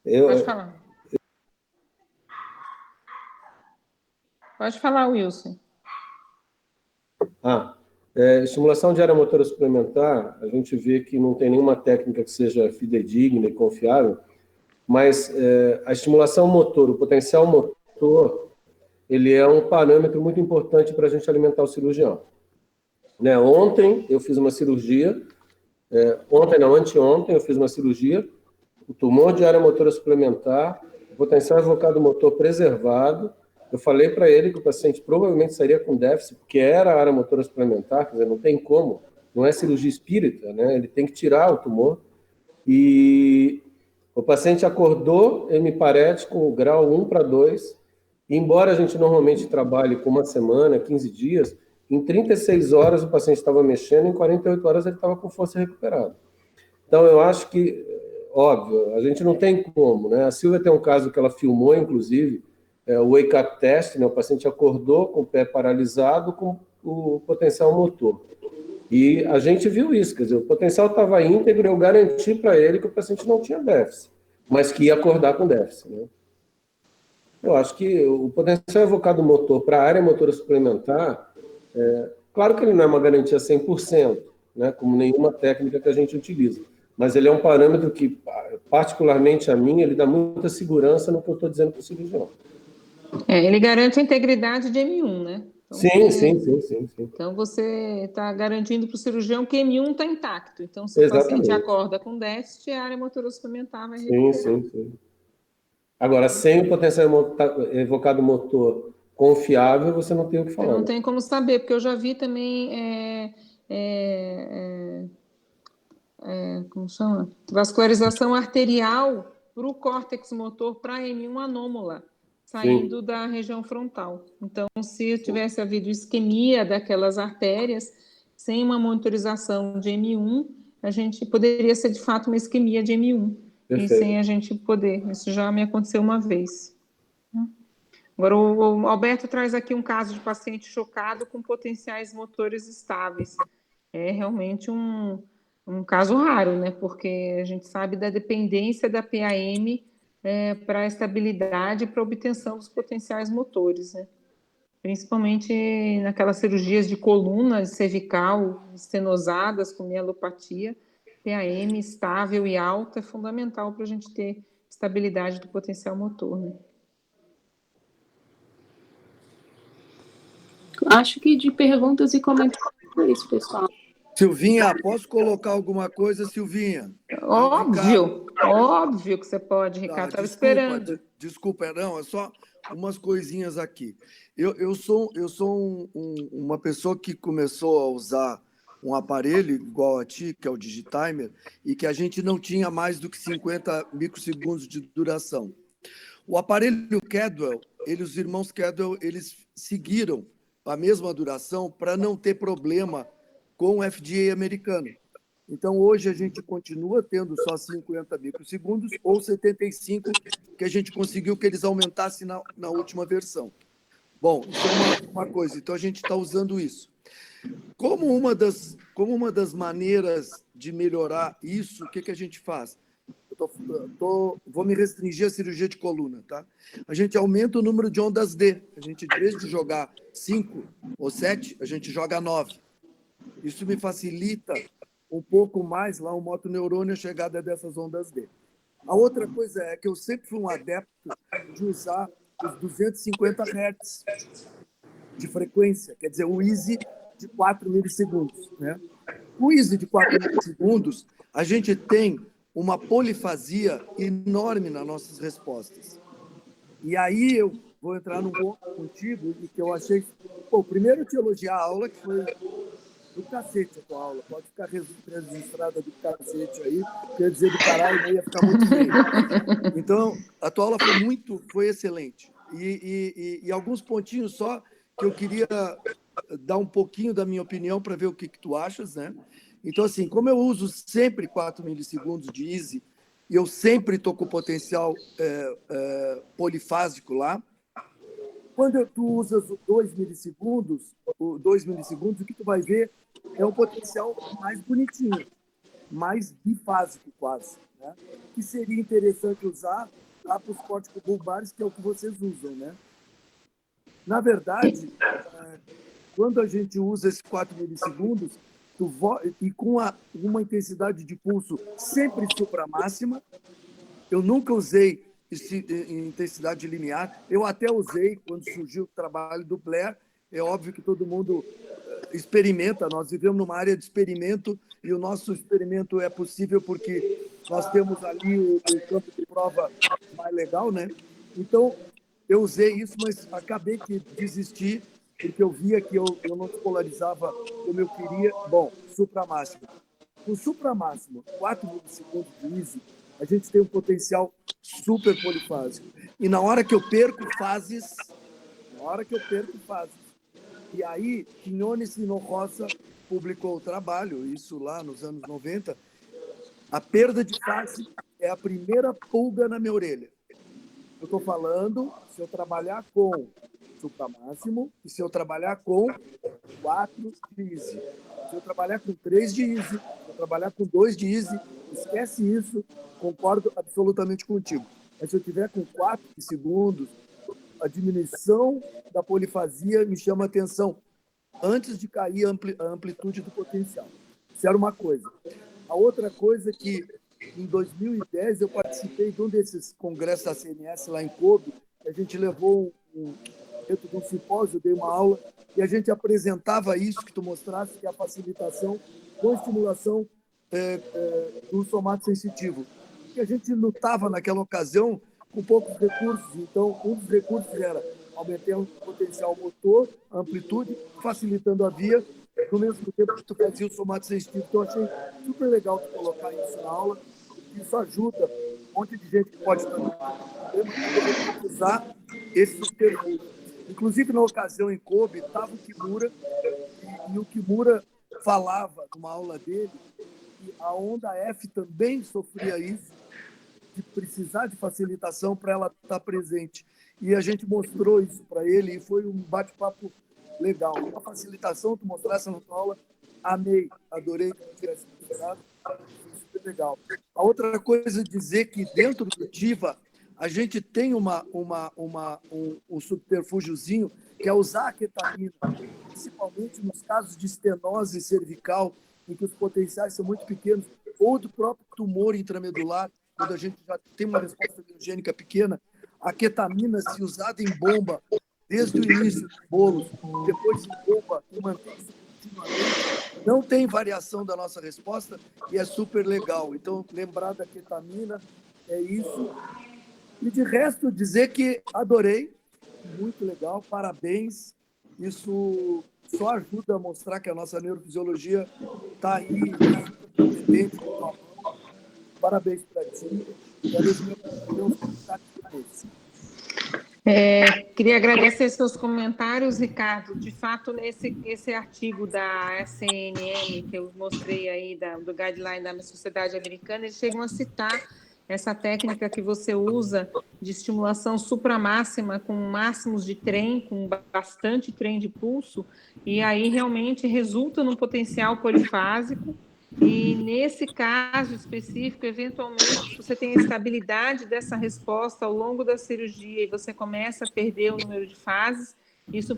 Pode falar. Pode falar, Wilson. Estimulação de área motora suplementar, a gente vê que não tem nenhuma técnica que seja fidedigna e confiável, mas a estimulação motor, o potencial motor, ele é um parâmetro muito importante para a gente alimentar o cirurgião. Né? Ontem eu fiz uma cirurgia, anteontem eu fiz uma cirurgia, o tumor de área motora suplementar, o potencial evocado motor preservado. Eu falei para ele que o paciente provavelmente sairia com déficit, porque era a área motora suplementar, quer dizer, não tem como, não é cirurgia espírita, né? Ele tem que tirar o tumor. E o paciente acordou hemiparético, grau 1 para 2, e embora a gente normalmente trabalhe com uma semana, 15 dias, em 36 horas o paciente estava mexendo, em 48 horas ele estava com força recuperada. Então, eu acho que, óbvio, a gente não tem como, né? A Silvia tem um caso que ela filmou, inclusive, o wake-up test, né? O paciente acordou com o pé paralisado com o potencial motor. E a gente viu isso, quer dizer, o potencial estava íntegro, eu garanti para ele que o paciente não tinha déficit, mas que ia acordar com déficit, né? Eu acho que o potencial evocado motor para a área motora suplementar, claro que ele não é uma garantia 100%, né? Como nenhuma técnica que a gente utiliza, mas ele é um parâmetro que, particularmente a mim, ele dá muita segurança no que eu estou dizendo para o cirurgião. Ele garante a integridade de M1, né? Então, sim. Então, você está garantindo para o cirurgião que M1 está intacto. Então, se o paciente acorda com déficit, a área motora suplementar vai recuperar. Sim. Agora, sem o potencial evocado motor confiável, você não tem o que falar. Não tem como saber, porque eu já vi também como chama? Vascularização arterial para o córtex motor para M1 anômala, saindo da região frontal. Então, se tivesse havido isquemia daquelas artérias, sem uma monitorização de M1, a gente poderia ser, de fato, uma isquemia de M1. Perfeito. E sem a gente poder. Isso já me aconteceu uma vez. Agora, o Alberto traz aqui um caso de paciente chocado com potenciais motores estáveis. É realmente um caso raro, né? Porque a gente sabe da dependência da PAM para a estabilidade e para a obtenção dos potenciais motores, né? Principalmente naquelas cirurgias de coluna cervical estenosadas com mielopatia, PAM estável e alta é fundamental para a gente ter estabilidade do potencial motor, né? Acho que de perguntas e comentários é isso, pessoal. Silvinha, posso colocar alguma coisa, Silvinha? Óbvio que você pode, Ricardo, estava esperando. Desculpa, não, é só umas coisinhas aqui. Eu sou uma pessoa que começou a usar um aparelho igual a ti, que é o Digitimer, e que a gente não tinha mais do que 50 microsegundos de duração. O aparelho Cadwell, os irmãos Cadwell, eles seguiram a mesma duração para não ter problema com o FDA americano. Então, hoje a gente continua tendo só 50 microsegundos ou 75, que a gente conseguiu que eles aumentassem na última versão. Bom, isso é uma coisa. Então, a gente está usando isso. Como uma das maneiras de melhorar isso, o que a gente faz? Vou me restringir à cirurgia de coluna, tá? A gente aumenta o número de ondas D. A gente, em vez de jogar 5 ou 7, a gente joga 9. Isso me facilita um pouco mais lá o motoneurônio, a chegada dessas ondas D. A outra coisa é que eu sempre fui um adepto de usar os 250 Hz de frequência, quer dizer, o Easy de 4 milissegundos, né? O Easy de 4 milissegundos, a gente tem uma polifasia enorme nas nossas respostas. E aí eu vou entrar num ponto contigo e que eu achei... Pô, primeiro eu te elogiar a aula, que foi do cacete a tua aula. Pode ficar registrada do cacete aí, quer dizer do caralho, não ia ficar muito bem. Então, a tua aula foi excelente. E alguns pontinhos só que eu queria dar um pouquinho da minha opinião para ver o que tu achas, né? Então, assim, como eu uso sempre 4 milissegundos de Easy, e eu sempre estou com o potencial polifásico lá, quando tu usas o 2 milissegundos, o que tu vai ver é um potencial mais bonitinho, mais bifásico quase, né? Que seria interessante usar lá para os córticos bulbares, que é o que vocês usam, né? Na verdade, quando a gente usa esses 4 milissegundos, e com uma intensidade de pulso sempre supramáxima, eu nunca usei em intensidade limiar, eu até usei quando surgiu o trabalho do Blair, é óbvio que todo mundo experimenta, nós vivemos numa área de experimento e o nosso experimento é possível porque nós temos ali o campo de prova mais legal, né? Então, eu usei isso, mas acabei que desisti porque eu via que eu não polarizava como eu queria. Bom, supramáximo. Com supramáximo, 4 milissegundos de Easy, a gente tem um potencial super polifásico. E na hora que eu perco fases, e aí, Quinones Hinojosa publicou o trabalho, isso lá nos anos 90, a perda de fase é a primeira pulga na minha orelha. Eu estou falando se eu trabalhar com supramáximo e se eu trabalhar com 4 de Easy. Se eu trabalhar com 3 de Easy, se eu trabalhar com 2 de Easy, esquece isso, concordo absolutamente contigo. Mas se eu tiver com 4 segundos, a diminuição da polifasia me chama a atenção antes de cair a amplitude do potencial. Isso era uma coisa. A outra coisa é que, em 2010, eu participei de um desses congressos da CNS lá em Kobe, a gente levou dentro de um simpósio, eu dei uma aula, e a gente apresentava isso que tu mostraste, que é a facilitação com estimulação do somato sensitivo. Que a gente lutava naquela ocasião com poucos recursos, então um dos recursos era aumentar o potencial motor, a amplitude, facilitando a via, no mesmo tempo que tu fazia o somato sensitivo. Então, eu achei super legal tu colocar isso na aula, porque isso ajuda um monte de gente que pode estar usar esse subterfúgio. Inclusive, na ocasião em Kobe, estava o Kimura, e o Kimura falava numa aula dele que a onda F também sofria isso, de precisar de facilitação para ela estar presente. E a gente mostrou isso para ele e foi um bate-papo legal. Uma facilitação, tu mostrasse na tua aula, amei, adorei que tu tivesse mostrado, foi super legal. A outra coisa é dizer que dentro do TIVA a gente tem um subterfúgiozinho que é usar a ketamina, principalmente nos casos de estenose cervical, em que os potenciais são muito pequenos. ou do próprio tumor intramedular, quando a gente já tem uma resposta biogênica pequena, a ketamina, se usada em bomba, desde o início dos bolos, depois em bomba e mantém-se continuamente, não tem variação da nossa resposta e é super legal. Então, lembrar da ketamina é isso. E de resto, dizer que adorei, muito legal, parabéns. Isso só ajuda a mostrar que a nossa neurofisiologia está aí, competente. Parabéns para ti. Queria agradecer seus comentários, Ricardo. De fato, esse artigo da SNM, que eu mostrei aí, do guideline da Sociedade Americana, eles chegam a citar essa técnica que você usa de estimulação supramáxima com máximos de trem, com bastante trem de pulso, e aí realmente resulta num potencial polifásico. E nesse caso específico, eventualmente, se você tem a estabilidade dessa resposta ao longo da cirurgia e você começa a perder o número de fases, isso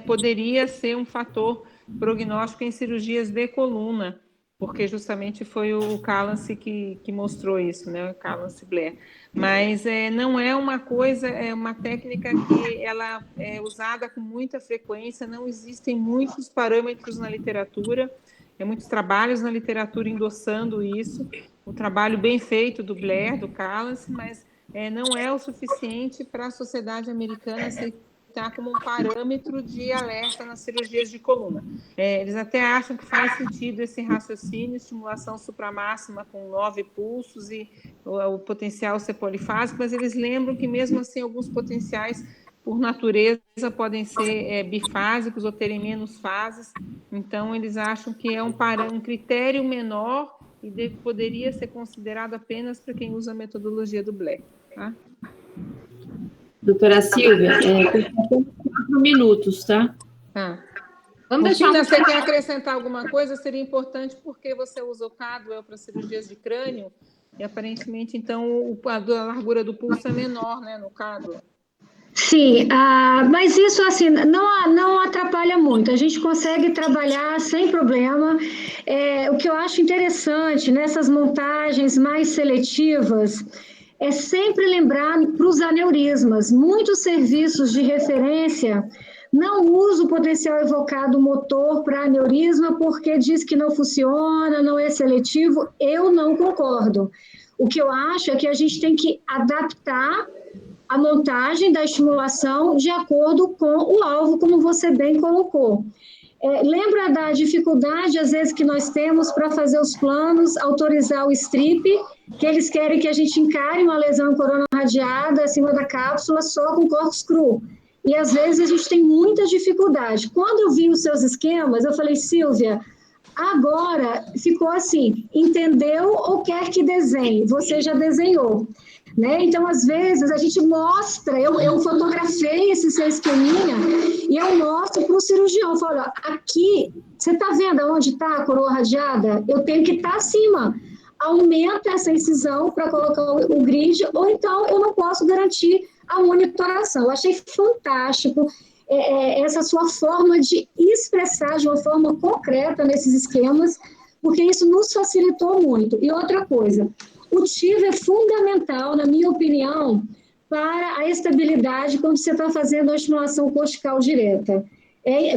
poderia ser um fator prognóstico em cirurgias de coluna, porque justamente foi o Callance que mostrou isso, né? O Callance Blair. Mas não é uma coisa, é uma técnica que ela é usada com muita frequência, não existem muitos parâmetros na literatura. Tem muitos trabalhos na literatura endossando isso, o trabalho bem feito do Blair, do Callance, mas não é o suficiente para a sociedade americana aceitar como um parâmetro de alerta nas cirurgias de coluna. Eles até acham que faz sentido esse raciocínio, estimulação supramáxima com 9 pulsos e o potencial ser polifásico, mas eles lembram que mesmo assim alguns potenciais por natureza, podem ser bifásicos ou terem menos fases. Então, eles acham que é um critério menor e poderia ser considerado apenas para quem usa a metodologia do Blair. Tá? Doutora Silvia, 4 minutos, tá? Tá. Vamos deixar você quer acrescentar alguma coisa? Seria importante porque você usa o Cadwell para cirurgias de crânio e, aparentemente, então, a largura do pulso é menor, né, no Cadwell. Sim, mas isso assim não atrapalha muito, a gente consegue trabalhar sem problema. O que eu acho interessante nessas montagens mais seletivas é sempre lembrar para os aneurismas. Muitos serviços de referência não usam o potencial evocado motor para aneurisma porque diz que não funciona, não é seletivo. Eu não concordo. O que eu acho é que a gente tem que adaptar a montagem da estimulação de acordo com o alvo, como você bem colocou. Lembra da dificuldade, às vezes, que nós temos para fazer os planos, autorizar o strip, que eles querem que a gente encare uma lesão coronarradiada acima da cápsula só com corpus cru. E, às vezes, a gente tem muita dificuldade. Quando eu vi os seus esquemas, eu falei, Silvia, agora ficou assim, entendeu ou quer que desenhe? Você já desenhou. Né? Então, às vezes, a gente mostra, eu fotografei esse seu esqueminha e eu mostro para o cirurgião, eu falo, ó, aqui, você está vendo onde está a coroa radiada? Eu tenho que estar acima. Aumenta essa incisão para colocar o grid, ou então eu não posso garantir a monitoração. Eu achei fantástico essa sua forma de expressar de uma forma concreta nesses esquemas, porque isso nos facilitou muito. E outra coisa, o TIV é fundamental, na minha opinião, para a estabilidade quando você está fazendo a estimulação cortical direta.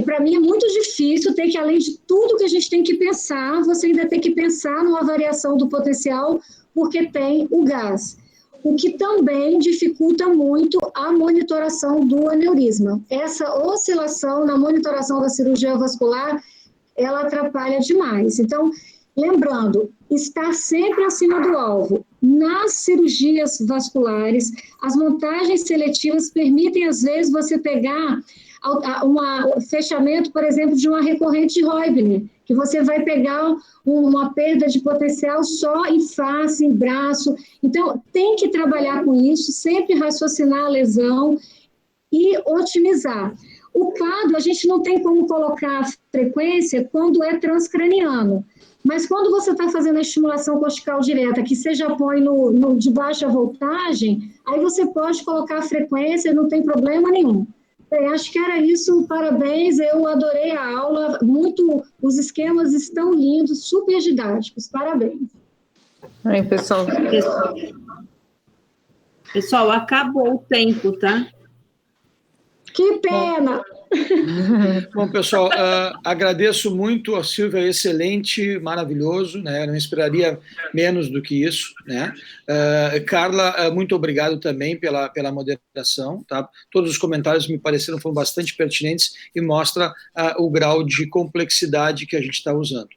Para mim é muito difícil ter que, além de tudo que a gente tem que pensar, você ainda tem que pensar numa variação do potencial, porque tem o gás. O que também dificulta muito a monitoração do aneurisma. Essa oscilação na monitoração da cirurgia vascular, ela atrapalha demais. Então, lembrando, estar sempre acima do alvo. Nas cirurgias vasculares, as montagens seletivas permitem, às vezes, você pegar um fechamento, por exemplo, de uma recorrente de Roebner, que você vai pegar uma perda de potencial só em face, em braço. Então, tem que trabalhar com isso, sempre raciocinar a lesão e otimizar. O quadro, a gente não tem como colocar a frequência quando é transcraniano. Mas quando você está fazendo a estimulação cortical direta, que você já põe no de baixa voltagem, aí você pode colocar a frequência, não tem problema nenhum. Bem, acho que era isso, parabéns, eu adorei a aula, os esquemas estão lindos, super didáticos, parabéns. Aí, pessoal. Pessoal, acabou o tempo, tá? Que pena! Bom, pessoal, agradeço muito a Silvia, excelente, maravilhoso, né? Não esperaria menos do que isso, né? Carla, muito obrigado também pela moderação, tá? Todos os comentários me pareceram foram bastante pertinentes e mostra o grau de complexidade que a gente está usando.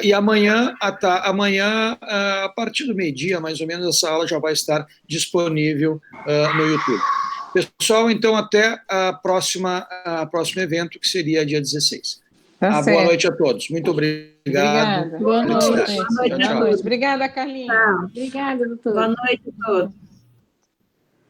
E amanhã, a partir do meio-dia, mais ou menos, essa aula já vai estar disponível no YouTube. Pessoal, então, até o próximo evento, que seria dia 16. Boa noite a todos. Muito obrigado. Obrigada. Boa noite. Boa noite. Obrigada, Carlinhos. Obrigada, doutor. Boa noite a todos.